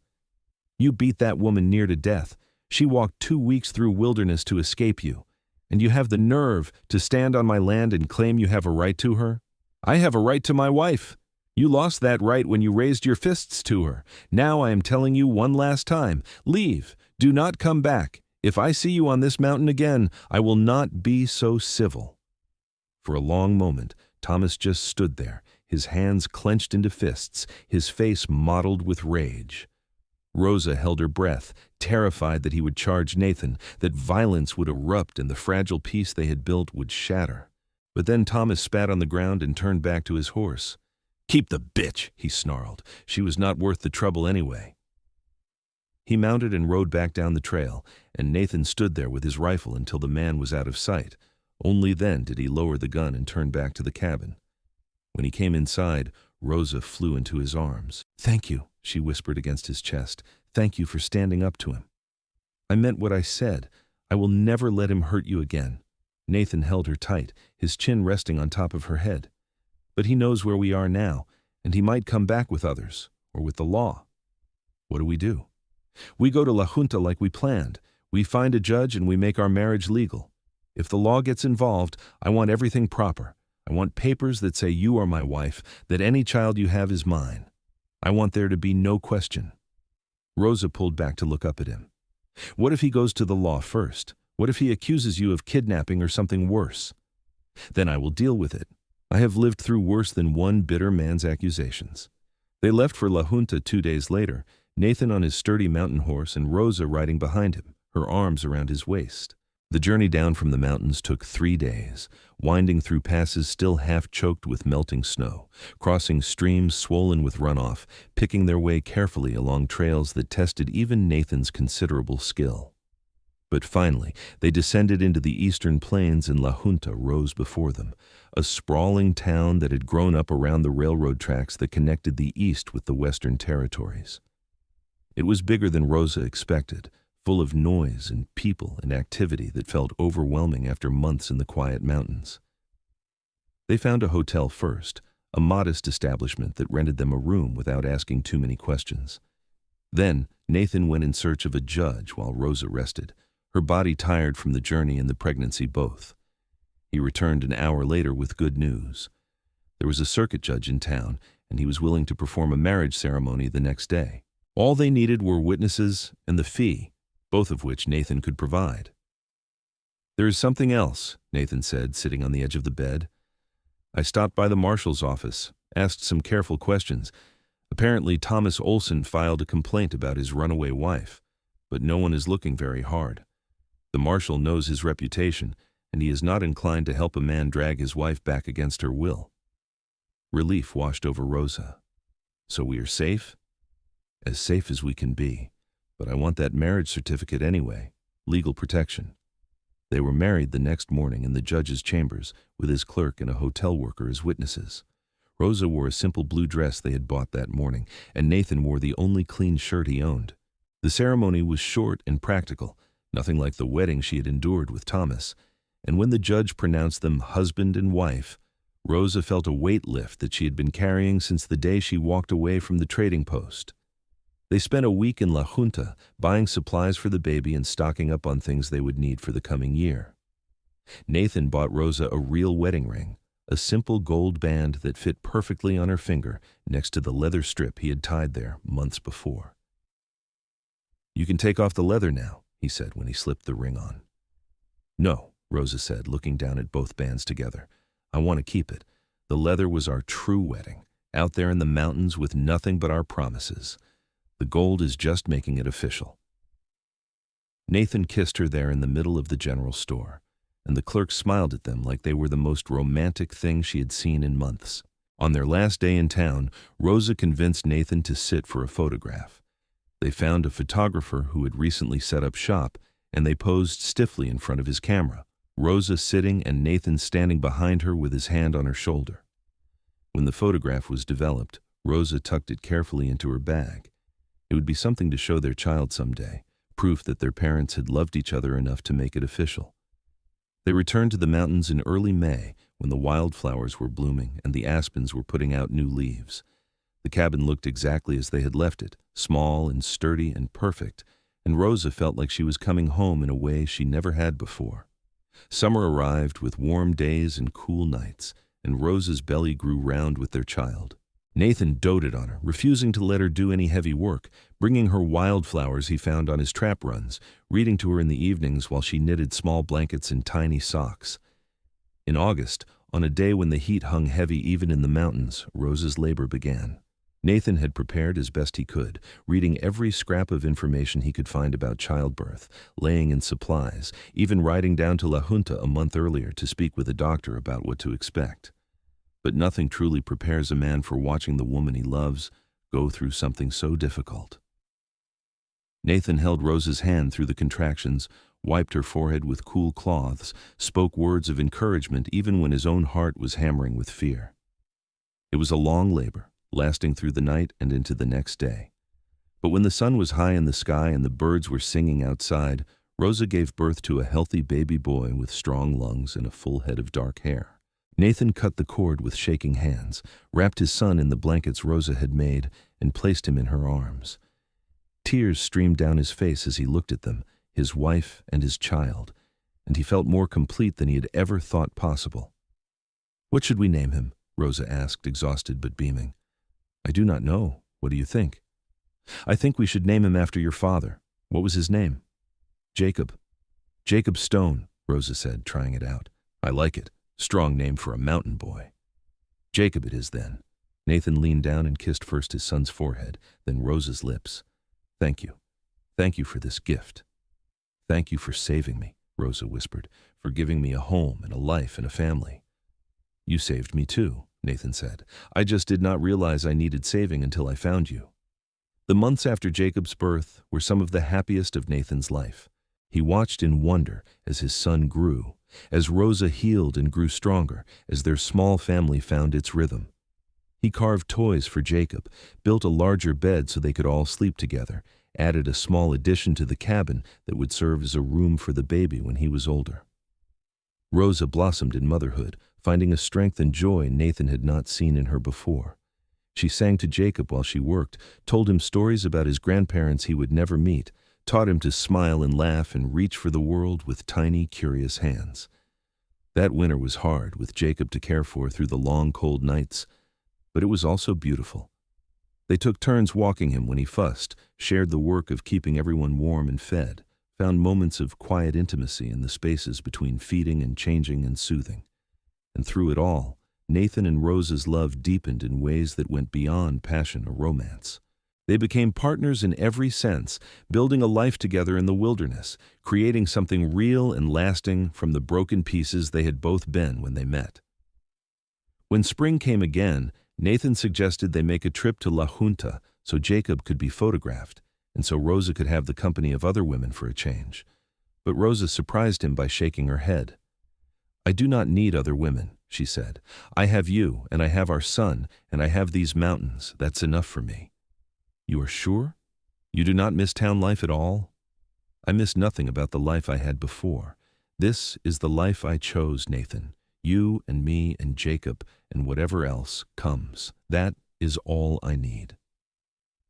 Speaker 1: "You beat that woman near to death. She walked 2 weeks through wilderness to escape you. And you have the nerve to stand on my land and claim you have a right to her? I have a right to my wife. You lost that right when you raised your fists to her. Now I am telling you one last time, leave. Do not come back. If I see you on this mountain again, I will not be so civil." For a long moment, Thomas just stood there, his hands clenched into fists, his face mottled with rage. Rosa held her breath, terrified that he would charge Nathan, that violence would erupt and the fragile peace they had built would shatter. But then Thomas spat on the ground and turned back to his horse. "Keep the bitch," he snarled. She was not worth the trouble anyway. He mounted and rode back down the trail, and Nathan stood there with his rifle until the man was out of sight. Only then did he lower the gun and turn back to the cabin. When he came inside, Rosa flew into his arms. "Thank you," she whispered against his chest. "Thank you for standing up to him." "I meant what I said. I will never let him hurt you again." Nathan held her tight, his chin resting on top of her head. "But he knows where we are now, and he might come back with others, or with the law. What do we do?" "We go to La Junta like we planned. We find a judge and we make our marriage legal. If the law gets involved, I want everything proper. I want papers that say you are my wife, that any child you have is mine. I want there to be no question." Rosa pulled back to look up at him. "What if he goes to the law first? What if he accuses you of kidnapping or something worse? Then I will deal with it. I have lived through worse than one bitter man's accusations." They left for La Junta 2 days later, Nathan on his sturdy mountain horse and Rosa riding behind him, her arms around his waist. The journey down from the mountains took 3 days, winding through passes still half choked with melting snow, crossing streams swollen with runoff, picking their way carefully along trails that tested even Nathan's considerable skill. But finally, they descended into the eastern plains and La Junta rose before them, a sprawling town that had grown up around the railroad tracks that connected the east with the western territories. It was bigger than Rosa expected, full of noise and people and activity that felt overwhelming after months in the quiet mountains. They found a hotel first, a modest establishment that rented them a room without asking too many questions. Then Nathan went in search of a judge while Rosa rested, her body tired from the journey and the pregnancy both. He returned an hour later with good news. There was a circuit judge in town, and he was willing to perform a marriage ceremony the next day. All they needed were witnesses and the fee, both of which Nathan could provide. "There is something else," Nathan said, sitting on the edge of the bed. "I stopped by the marshal's office, asked some careful questions. Apparently Thomas Olsen filed a complaint about his runaway wife, but no one is looking very hard. The marshal knows his reputation, and he is not inclined to help a man drag his wife back against her will." Relief washed over Rosa. "So we are safe?" "As safe as we can be. But I want that marriage certificate anyway. Legal protection." They were married the next morning in the judge's chambers, with his clerk and a hotel worker as witnesses. Rosa wore a simple blue dress they had bought that morning, and Nathan wore the only clean shirt he owned. The ceremony was short and practical, nothing like the wedding she had endured with Thomas, and when the judge pronounced them husband and wife, Rosa felt a weight lift that she had been carrying since the day she walked away from the trading post. They spent a week in La Junta, buying supplies for the baby and stocking up on things they would need for the coming year. Nathan bought Rosa a real wedding ring, a simple gold band that fit perfectly on her finger next to the leather strip he had tied there months before. "You can take off the leather now," he said when he slipped the ring on. "No," Rosa said, looking down at both bands together. "I want to keep it. The leather was our true wedding, out there in the mountains with nothing but our promises. The gold is just making it official." Nathan kissed her there in the middle of the general store, and the clerk smiled at them like they were the most romantic thing she had seen in months. On their last day in town, Rosa convinced Nathan to sit for a photograph. They found a photographer who had recently set up shop, and they posed stiffly in front of his camera, Rosa sitting and Nathan standing behind her with his hand on her shoulder. When the photograph was developed, Rosa tucked it carefully into her bag. It would be something to show their child someday, proof that their parents had loved each other enough to make it official. They returned to the mountains in early May, when the wildflowers were blooming and the aspens were putting out new leaves. The cabin looked exactly as they had left it, small and sturdy and perfect, and Rosa felt like she was coming home in a way she never had before. Summer arrived with warm days and cool nights, and Rosa's belly grew round with their child. Nathan doted on her, refusing to let her do any heavy work, bringing her wildflowers he found on his trap runs, reading to her in the evenings while she knitted small blankets and tiny socks. In August, on a day when the heat hung heavy even in the mountains, Rosa's labor began. Nathan had prepared as best he could, reading every scrap of information he could find about childbirth, laying in supplies, even riding down to La Junta a month earlier to speak with a doctor about what to expect. but nothing truly prepares a man for watching the woman he loves go through something so difficult. Nathan held Rosa's hand through the contractions, wiped her forehead with cool cloths, spoke words of encouragement even when his own heart was hammering with fear. It was a long labor, lasting through the night and into the next day. But when the sun was high in the sky and the birds were singing outside, Rosa gave birth to a healthy baby boy with strong lungs and a full head of dark hair. Nathan cut the cord with shaking hands, wrapped his son in the blankets Rosa had made, and placed him in her arms. Tears streamed down his face as he looked at them, his wife and his child, and he felt more complete than he had ever thought possible. "What should we name him?" Rosa asked, exhausted but beaming. "I do not know. What do you think?" "I think we should name him after your father. What was his name?" "Jacob." "Jacob Stone," Rosa said, trying it out. "I like it. Strong name for a mountain boy." "Jacob it is then." Nathan leaned down and kissed first his son's forehead, then Rosa's lips. "Thank you. Thank you for this gift." "Thank you for saving me," Rosa whispered, "for giving me a home and a life and a family." "You saved me too," Nathan said. "I just did not realize I needed saving until I found you." The months after Jacob's birth were some of the happiest of Nathan's life. He watched in wonder as his son grew, as Rosa healed and grew stronger, as their small family found its rhythm. He carved toys for Jacob, built a larger bed so they could all sleep together, added a small addition to the cabin that would serve as a room for the baby when he was older. Rosa blossomed in motherhood, finding a strength and joy Nathan had not seen in her before. She sang to Jacob while she worked, told him stories about his grandparents he would never meet, taught him to smile and laugh and reach for the world with tiny, curious hands. That winter was hard, with Jacob to care for through the long, cold nights, but it was also beautiful. They took turns walking him when he fussed, shared the work of keeping everyone warm and fed, found moments of quiet intimacy in the spaces between feeding and changing and soothing. And through it all, Nathan and Rosa's love deepened in ways that went beyond passion or romance. They became partners in every sense, building a life together in the wilderness, creating something real and lasting from the broken pieces they had both been when they met. When spring came again, Nathan suggested they make a trip to La Junta so Jacob could be photographed, and so Rosa could have the company of other women for a change. But Rosa surprised him by shaking her head. "I do not need other women," she said. "I have you, and I have our son, and I have these mountains. That's enough for me." "You are sure? You do not miss town life at all?" "I miss nothing about the life I had before. This is the life I chose, Nathan. You and me and Jacob and whatever else comes. That is all I need."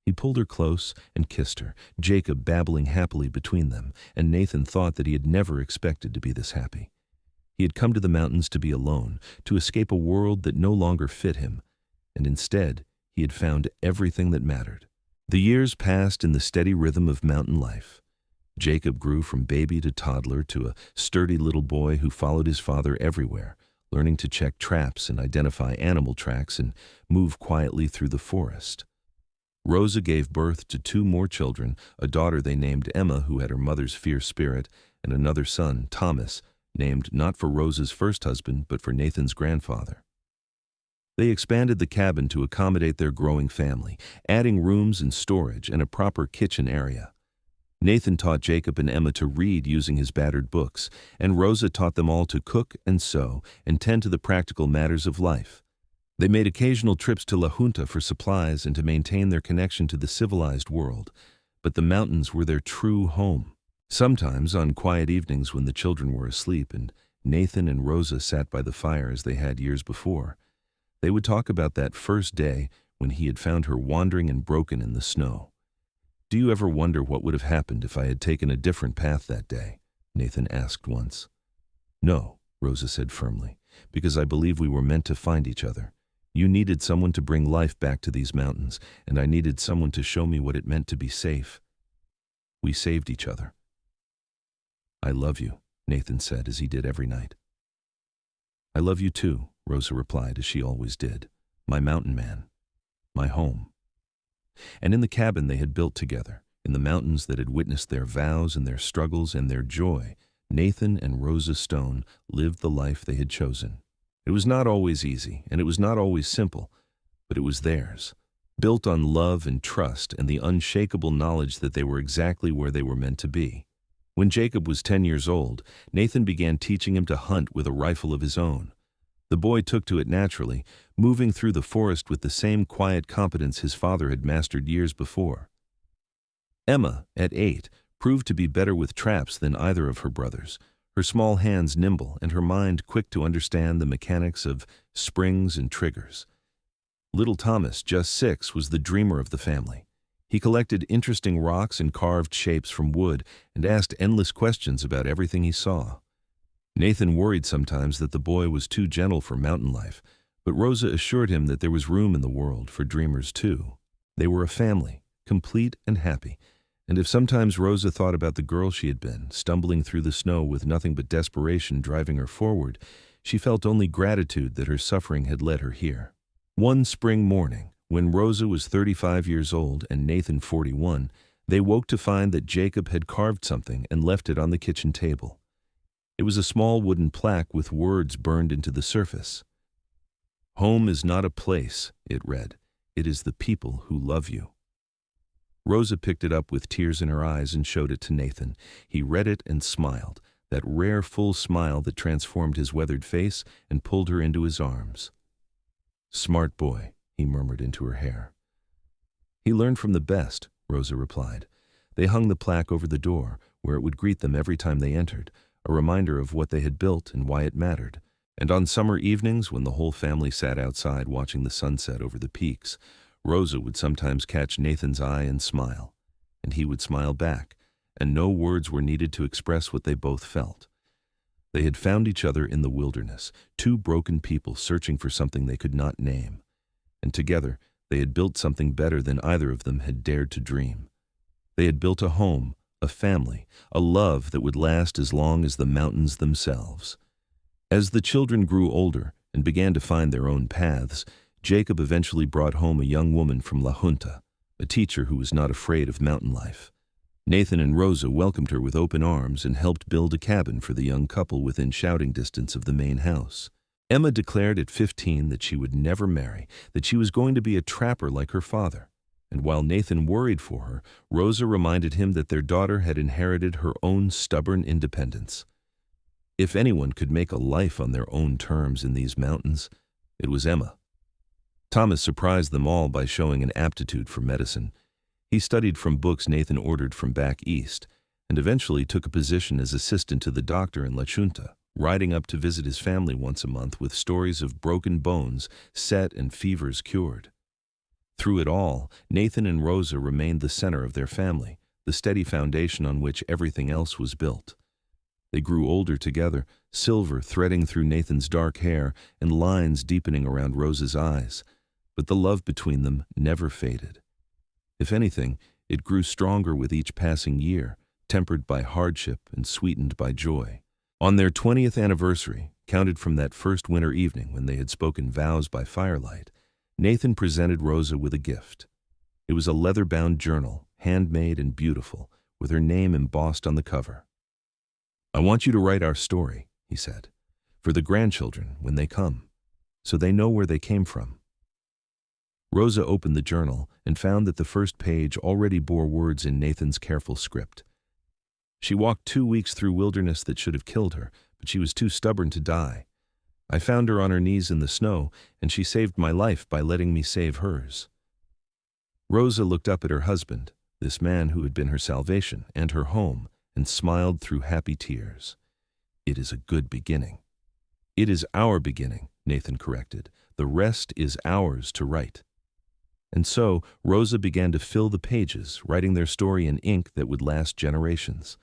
Speaker 1: He pulled her close and kissed her, Jacob babbling happily between them, and Nathan thought that he had never expected to be this happy. He had come to the mountains to be alone, to escape a world that no longer fit him, and instead he had found everything that mattered. The years passed in the steady rhythm of mountain life. Jacob grew from baby to toddler to a sturdy little boy who followed his father everywhere, learning to check traps and identify animal tracks and move quietly through the forest. Rosa gave birth to 2 more children, a daughter they named Emma, who had her mother's fierce spirit, and another son, Thomas, named not for Rosa's first husband but for Nathan's grandfather. They expanded the cabin to accommodate their growing family, adding rooms and storage and a proper kitchen area. Nathan taught Jacob and Emma to read using his battered books, and Rosa taught them all to cook and sew and tend to the practical matters of life. They made occasional trips to La Junta for supplies and to maintain their connection to the civilized world, but the mountains were their true home. Sometimes, on quiet evenings when the children were asleep and Nathan and Rosa sat by the fire as they had years before, they would talk about that first day when he had found her wandering and broken in the snow. "Do you ever wonder what would have happened if I had taken a different path that day?" Nathan asked once. "No," Rosa said firmly, "because I believe we were meant to find each other. You needed someone to bring life back to these mountains, and I needed someone to show me what it meant to be safe. We saved each other." "I love you," Nathan said as he did every night. "I love you too," Rosa replied as she always did. "My mountain man. My home." And in the cabin they had built together, in the mountains that had witnessed their vows and their struggles and their joy, Nathan and Rosa Stone lived the life they had chosen. It was not always easy, and it was not always simple, but it was theirs, built on love and trust and the unshakable knowledge that they were exactly where they were meant to be. When Jacob was 10 years old, Nathan began teaching him to hunt with a rifle of his own. The boy took to it naturally, moving through the forest with the same quiet competence his father had mastered years before. Emma, at 8, proved to be better with traps than either of her brothers, her small hands nimble and her mind quick to understand the mechanics of springs and triggers. Little Thomas, just 6, was the dreamer of the family. He collected interesting rocks and carved shapes from wood and asked endless questions about everything he saw. Nathan worried sometimes that the boy was too gentle for mountain life, but Rosa assured him that there was room in the world for dreamers too. They were a family, complete and happy, and if sometimes Rosa thought about the girl she had been, stumbling through the snow with nothing but desperation driving her forward, she felt only gratitude that her suffering had led her here. One spring morning, when Rosa was 35 years old and Nathan 41, they woke to find that Jacob had carved something and left it on the kitchen table. It was a small wooden plaque with words burned into the surface. "Home is not a place," it read. "It is the people who love you." Rosa picked it up with tears in her eyes and showed it to Nathan. He read it and smiled, that rare full smile that transformed his weathered face and pulled her into his arms. "Smart boy," he murmured into her hair. "He learned from the best," Rosa replied. They hung the plaque over the door, where it would greet them every time they entered, a reminder of what they had built and why it mattered. And on summer evenings, when the whole family sat outside watching the sunset over the peaks, Rosa would sometimes catch Nathan's eye and smile, and he would smile back, and no words were needed to express what they both felt. They had found each other in the wilderness, two broken people searching for something they could not name. And together, they had built something better than either of them had dared to dream. They had built a home, a family, a love that would last as long as the mountains themselves. As the children grew older and began to find their own paths, Jacob eventually brought home a young woman from La Junta, a teacher who was not afraid of mountain life. Nathan and Rosa welcomed her with open arms and helped build a cabin for the young couple within shouting distance of the main house. Emma declared at 15 that she would never marry, that she was going to be a trapper like her father. And while Nathan worried for her, Rosa reminded him that their daughter had inherited her own stubborn independence. If anyone could make a life on their own terms in these mountains, it was Emma. Thomas surprised them all by showing an aptitude for medicine. He studied from books Nathan ordered from back east, and eventually took a position as assistant to the doctor in La Junta, riding up to visit his family once a month with stories of broken bones set and fevers cured. Through it all, Nathan and Rosa remained the center of their family, the steady foundation on which everything else was built. They grew older together, silver threading through Nathan's dark hair and lines deepening around Rosa's eyes, but the love between them never faded. If anything, it grew stronger with each passing year, tempered by hardship and sweetened by joy. On their 20th anniversary, counted from that first winter evening when they had spoken vows by firelight, Nathan presented Rosa with a gift. It was a leather-bound journal, handmade and beautiful, with her name embossed on the cover. "I want you to write our story," he said, "for the grandchildren when they come, so they know where they came from." Rosa opened the journal and found that the first page already bore words in Nathan's careful script. She walked 2 weeks through wilderness that should have killed her, but she was too stubborn to die. I found her on her knees in the snow, and she saved my life by letting me save hers. Rosa looked up at her husband, this man who had been her salvation and her home, and smiled through happy tears. "It is a good beginning." "It is our beginning," Nathan corrected. "The rest is ours to write." And so Rosa began to fill the pages, writing their story in ink that would last generations.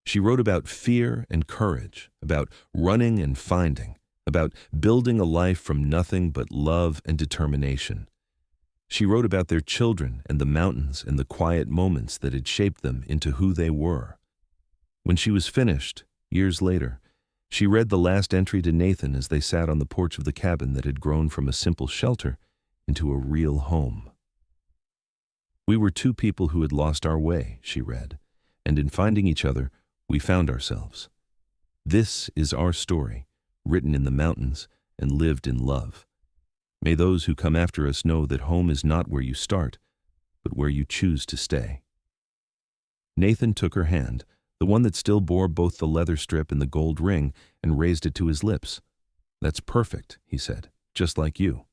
Speaker 1: She wrote about fear and courage, about running and finding, about building a life from nothing but love and determination. She wrote about their children and the mountains and the quiet moments that had shaped them into who they were. When she was finished, years later, she read the last entry to Nathan as they sat on the porch of the cabin that had grown from a simple shelter into a real home. "We were two people who had lost our way," she read, "and in finding each other, we found ourselves. This is our story, written in the mountains and lived in love. May those who come after us know that home is not where you start, but where you choose to stay. Nathan took her hand, the one that still bore both the leather strip and the gold ring, and raised it to his lips. "That's perfect," he said, "just like you."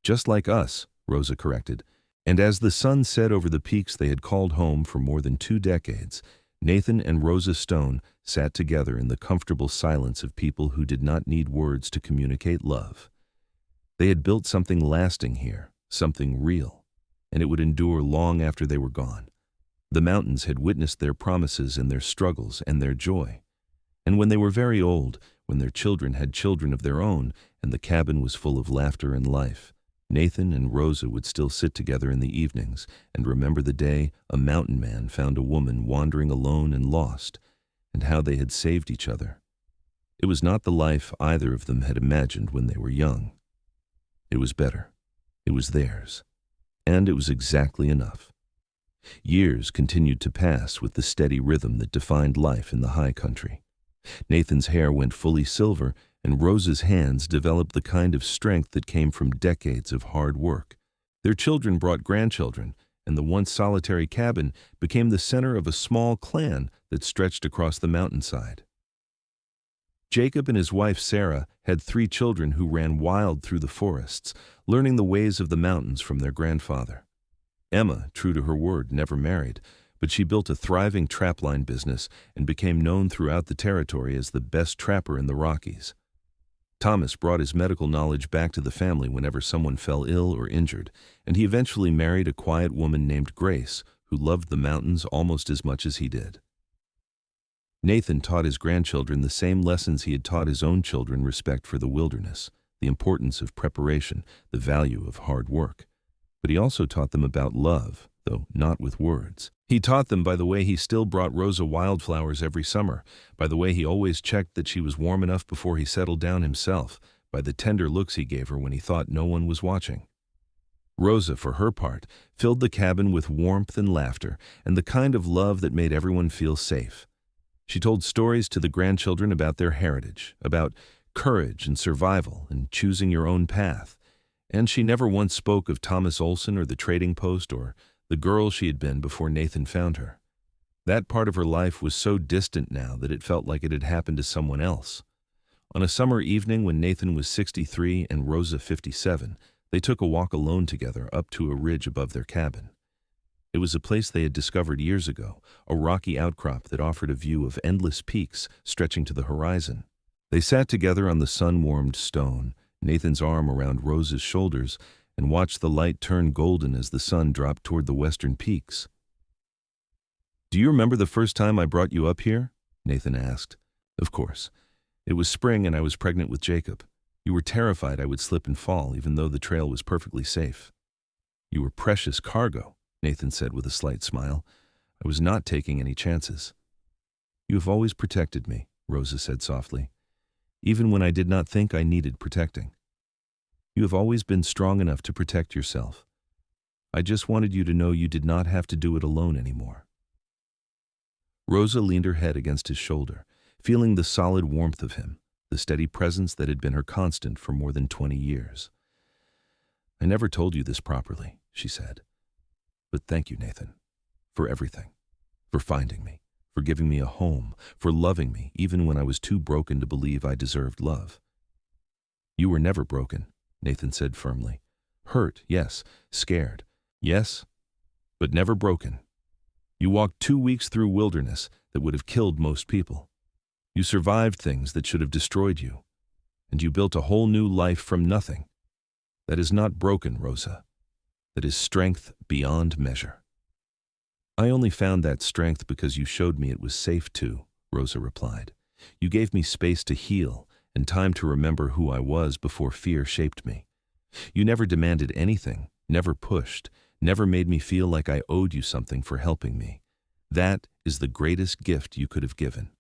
Speaker 1: "Just like us," Rosa corrected. And as the sun set over the peaks they had called home for more than 2 decades, Nathan and Rosa Stone sat together in the comfortable silence of people who did not need words to communicate love. They had built something lasting here, something real, and it would endure long after they were gone. The mountains had witnessed their promises and their struggles and their joy. And when they were very old, when their children had children of their own, and the cabin was full of laughter and life, Nathan and Rosa would still sit together in the evenings and remember the day a mountain man found a woman wandering alone and lost, and how they had saved each other. It was not the life either of them had imagined when they were young. It was better. It was theirs. And it was exactly enough. Years continued to pass with the steady rhythm that defined life in the high country. Nathan's hair went fully silver, and Rosa's hands developed the kind of strength that came from decades of hard work. Their children brought grandchildren, and the once solitary cabin became the center of a small clan that stretched across the mountainside. Jacob and his wife Sarah had 3 children who ran wild through the forests, learning the ways of the mountains from their grandfather. Emma, true to her word, never married, but she built a thriving trapline business and became known throughout the territory as the best trapper in the Rockies. Thomas brought his medical knowledge back to the family whenever someone fell ill or injured, and he eventually married a quiet woman named Grace, who loved the mountains almost as much as he did. Nathan taught his grandchildren the same lessons he had taught his own children: respect for the wilderness, the importance of preparation, the value of hard work. But he also taught them about love, though not with words. He taught them by the way he still brought Rosa wildflowers every summer, by the way he always checked that she was warm enough before he settled down himself, by the tender looks he gave her when he thought no one was watching. Rosa, for her part, filled the cabin with warmth and laughter, and the kind of love that made everyone feel safe. She told stories to the grandchildren about their heritage, about courage and survival and choosing your own path, and she never once spoke of Thomas Olsen or the trading post or the girl she had been before Nathan found her. That part of her life was so distant now that it felt like it had happened to someone else. On a summer evening when Nathan was 63 and Rosa 57, they took a walk alone together up to a ridge above their cabin. It was a place they had discovered years ago, a rocky outcrop that offered a view of endless peaks stretching to the horizon. They sat together on the sun-warmed stone, Nathan's arm around Rosa's shoulders, and watched the light turn golden as the sun dropped toward the western peaks. "Do you remember the first time I brought you up here?" Nathan asked. "Of course. It was spring and I was pregnant with Jacob. You were terrified I would slip and fall, even though the trail was perfectly safe." "You were precious cargo," Nathan said with a slight smile. "I was not taking any chances." "You have always protected me," Rosa said softly, "even when I did not think I needed protecting. You have always been strong enough to protect yourself. I just wanted you to know you did not have to do it alone anymore." Rosa leaned her head against his shoulder, feeling the solid warmth of him, the steady presence that had been her constant for more than 20 years. "I never told you this properly," she said. "But thank you, Nathan, for everything, for finding me, for giving me a home, for loving me even when I was too broken to believe I deserved love." "You were never broken," Nathan said firmly. "Hurt, yes. Scared, yes. But never broken. You walked 2 weeks through wilderness that would have killed most people. You survived things that should have destroyed you. And you built a whole new life from nothing. That is not broken, Rosa. That is strength beyond measure." "I only found that strength because you showed me it was safe to," Rosa replied. "You gave me space to heal and time to remember who I was before fear shaped me. You never demanded anything, never pushed, never made me feel like I owed you something for helping me. That is the greatest gift you could have given."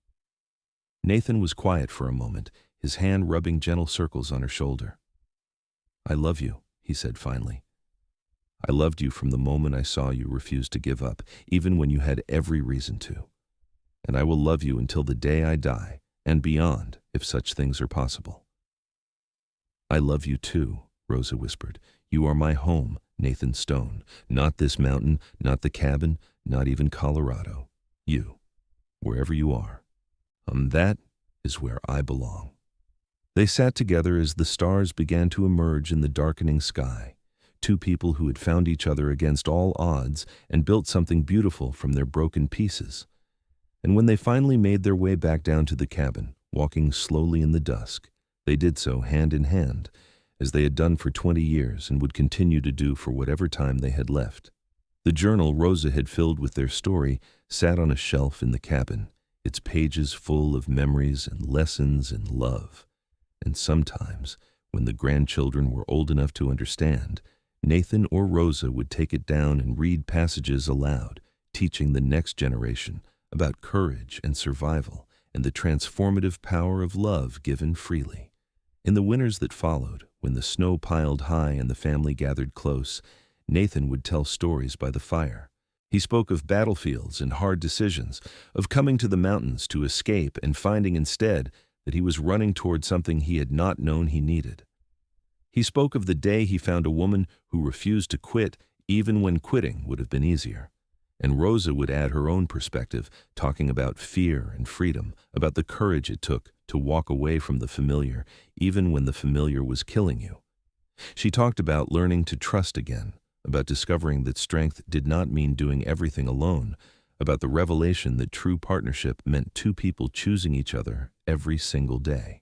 Speaker 1: Nathan was quiet for a moment, his hand rubbing gentle circles on her shoulder. "I love you," he said finally. "I loved you from the moment I saw you refuse to give up, even when you had every reason to. And I will love you until the day I die, and beyond, if such things are possible." I love you too, Rosa whispered. You are my home, Nathan Stone. Not this mountain, not the cabin, not even Colorado. You, wherever you are. That is where I belong. They sat together as the stars began to emerge in the darkening sky. Two people who had found each other against all odds and built something beautiful from their broken pieces. And when they finally made their way back down to the cabin, walking slowly in the dusk, they did so hand in hand, as they had done for 20 years and would continue to do for whatever time they had left. The journal Rosa had filled with their story sat on a shelf in the cabin, its pages full of memories and lessons and love. And sometimes, when the grandchildren were old enough to understand, Nathan or Rosa would take it down and read passages aloud, teaching the next generation about courage and survival and the transformative power of love given freely. In the winters that followed, when the snow piled high and the family gathered close, Nathan would tell stories by the fire. He spoke of battlefields and hard decisions, of coming to the mountains to escape and finding instead that he was running toward something he had not known he needed. He spoke of the day he found a woman who refused to quit even when quitting would have been easier. And Rosa would add her own perspective, talking about fear and freedom, about the courage it took to walk away from the familiar, even when the familiar was killing you. She talked about learning to trust again, about discovering that strength did not mean doing everything alone, about the revelation that true partnership meant two people choosing each other every single day.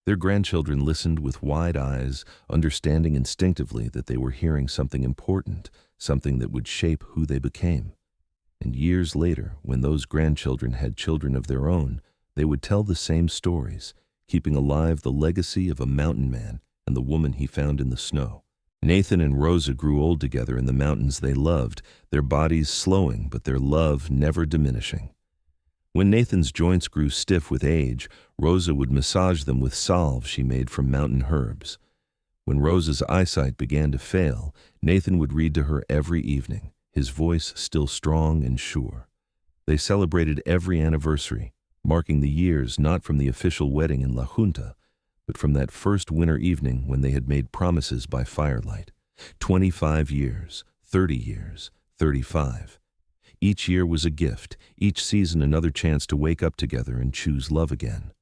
Speaker 1: Their grandchildren listened with wide eyes, understanding instinctively that they were hearing something important, something that would shape who they became. And years later, when those grandchildren had children of their own, they would tell the same stories, keeping alive the legacy of a mountain man and the woman he found in the snow. Nathan and Rosa grew old together in the mountains they loved, their bodies slowing but their love never diminishing. When Nathan's joints grew stiff with age, Rosa would massage them with salve she made from mountain herbs. When Rosa's eyesight began to fail, Nathan would read to her every evening, his voice still strong and sure. They celebrated every anniversary, marking the years not from the official wedding in La Junta, but from that first winter evening when they had made promises by firelight. 25 years, 30 years, 35. Each year was a gift, each season another chance to wake up together and choose love again.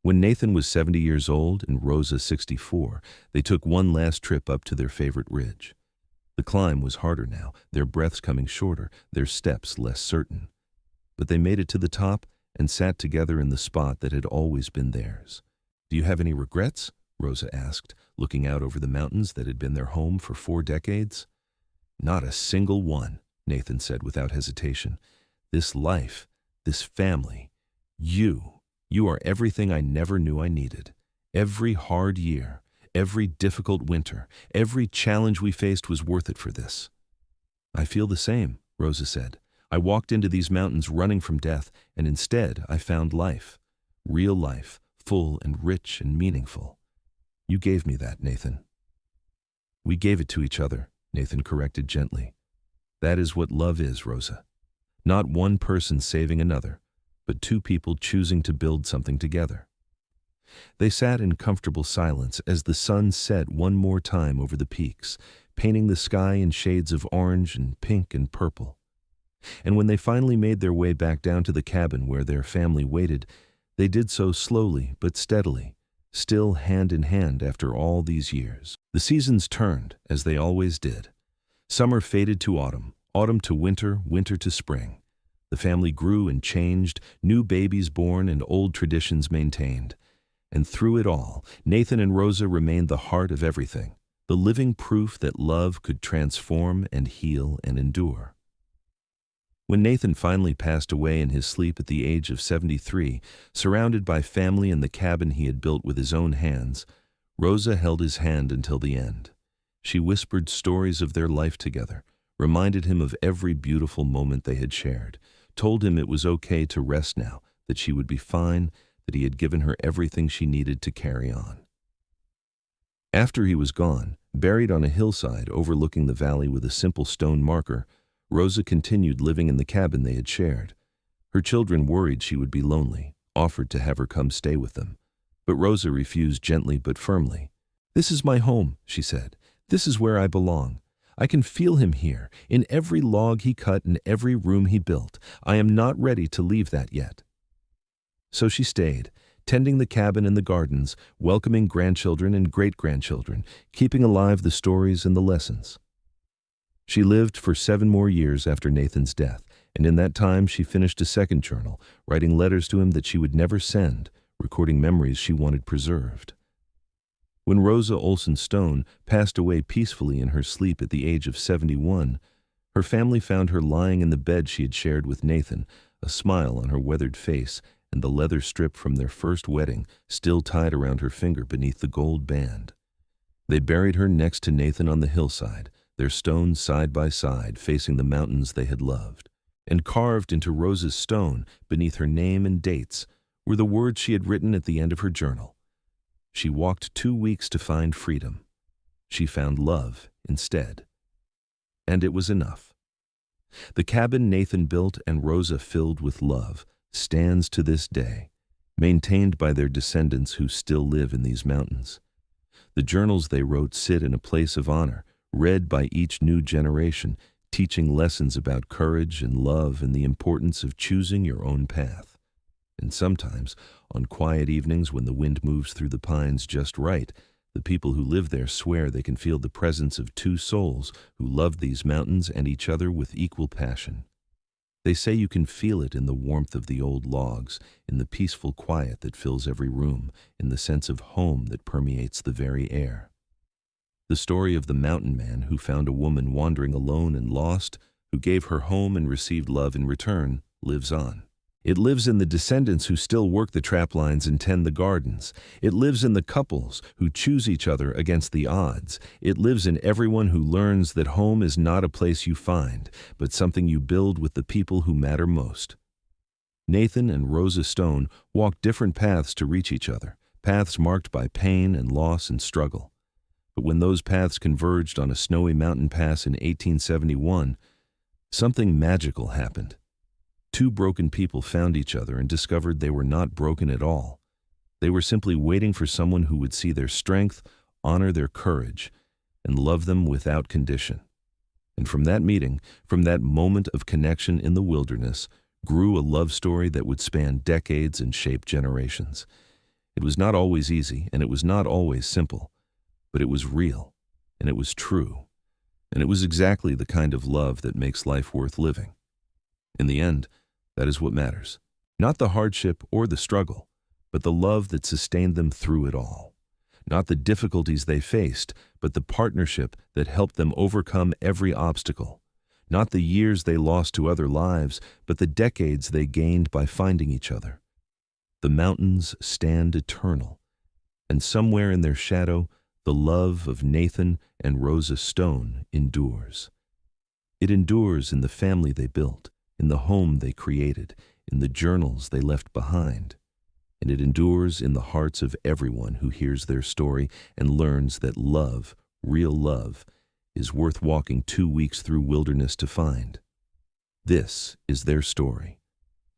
Speaker 1: When Nathan was 70 years old and Rosa 64, they took one last trip up to their favorite ridge. The climb was harder now, their breaths coming shorter, their steps less certain. But they made it to the top and sat together in the spot that had always been theirs. "Do you have any regrets?" Rosa asked, looking out over the mountains that had been their home for 4 decades. "Not a single one," Nathan said without hesitation. "This life, this family, you are everything I never knew I needed. Every hard year, every difficult winter, every challenge we faced was worth it for this." "I feel the same," Rosa said. "I walked into these mountains running from death, and instead I found life. Real life, full and rich and meaningful. You gave me that, Nathan." "We gave it to each other," Nathan corrected gently. "That is what love is, Rosa. Not one person saving another, but two people choosing to build something together." They sat in comfortable silence as the sun set one more time over the peaks, painting the sky in shades of orange and pink and purple. And when they finally made their way back down to the cabin where their family waited, they did so slowly but steadily, still hand in hand after all these years. The seasons turned, as they always did. Summer faded to autumn, autumn to winter, winter to spring. The family grew and changed, new babies born and old traditions maintained. And through it all, Nathan and Rosa remained the heart of everything, the living proof that love could transform and heal and endure. When Nathan finally passed away in his sleep at the age of 73, surrounded by family in the cabin he had built with his own hands, Rosa held his hand until the end. She whispered stories of their life together, reminded him of every beautiful moment they had shared, told him it was okay to rest now, that she would be fine, that he had given her everything she needed to carry on. After he was gone, buried on a hillside overlooking the valley with a simple stone marker, Rosa continued living in the cabin they had shared. Her children worried she would be lonely, offered to have her come stay with them. But Rosa refused gently but firmly. "This is my home," she said. "This is where I belong. I can feel him here, in every log he cut and every room he built. I am not ready to leave that yet." So she stayed, tending the cabin and the gardens, welcoming grandchildren and great-grandchildren, keeping alive the stories and the lessons. She lived for 7 more years after Nathan's death, and in that time she finished a second journal, writing letters to him that she would never send, recording memories she wanted preserved. When Rosa Olsen Stone passed away peacefully in her sleep at the age of 71, her family found her lying in the bed she had shared with Nathan, a smile on her weathered face and the leather strip from their first wedding still tied around her finger beneath the gold band. They buried her next to Nathan on the hillside, their stones side by side facing the mountains they had loved. And carved into Rosa's stone, beneath her name and dates, were the words she had written at the end of her journal. She walked 2 weeks to find freedom. She found love instead. And it was enough. The cabin Nathan built and Rosa filled with love stands to this day, maintained by their descendants who still live in these mountains. The journals they wrote sit in a place of honor, read by each new generation, teaching lessons about courage and love and the importance of choosing your own path. And sometimes, on quiet evenings when the wind moves through the pines just right, the people who live there swear they can feel the presence of 2 souls who loved these mountains and each other with equal passion. They say you can feel it in the warmth of the old logs, in the peaceful quiet that fills every room, in the sense of home that permeates the very air. The story of the mountain man who found a woman wandering alone and lost, who gave her home and received love in return, lives on. It lives in the descendants who still work the trap lines and tend the gardens. It lives in the couples who choose each other against the odds. It lives in everyone who learns that home is not a place you find, but something you build with the people who matter most. Nathan and Rosa Stone walked different paths to reach each other, paths marked by pain and loss and struggle. But when those paths converged on a snowy mountain pass in 1871, something magical happened. 2 broken people found each other and discovered they were not broken at all. They were simply waiting for someone who would see their strength, honor their courage, and love them without condition. And from that meeting, from that moment of connection in the wilderness, grew a love story that would span decades and shape generations. It was not always easy, and it was not always simple, but it was real, and it was true, and it was exactly the kind of love that makes life worth living. In the end, that is what matters. Not the hardship or the struggle, but the love that sustained them through it all. Not the difficulties they faced, but the partnership that helped them overcome every obstacle. Not the years they lost to other lives, but the decades they gained by finding each other. The mountains stand eternal, and somewhere in their shadow, the love of Nathan and Rosa Stone endures. It endures in the family they built, in the home they created, in the journals they left behind. And it endures in the hearts of everyone who hears their story and learns that love, real love, is worth walking 2 weeks through wilderness to find. This is their story,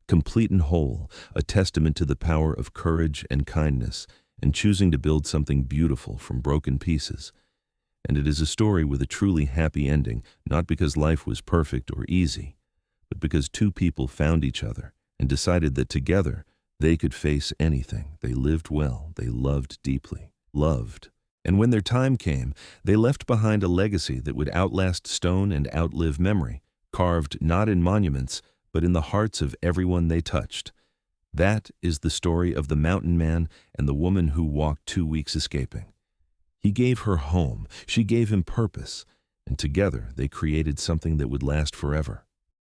Speaker 1: complete and whole, a testament to the power of courage and kindness, and choosing to build something beautiful from broken pieces. And it is a story with a truly happy ending, not because life was perfect or easy, but because 2 people found each other and decided that together they could face anything. They lived well, they loved deeply, loved. And when their time came, they left behind a legacy that would outlast stone and outlive memory, carved not in monuments, but in the hearts of everyone they touched. That is the story of the mountain man and the woman who walked 2 weeks escaping. He gave her home, she gave him purpose, and together they created something that would last forever.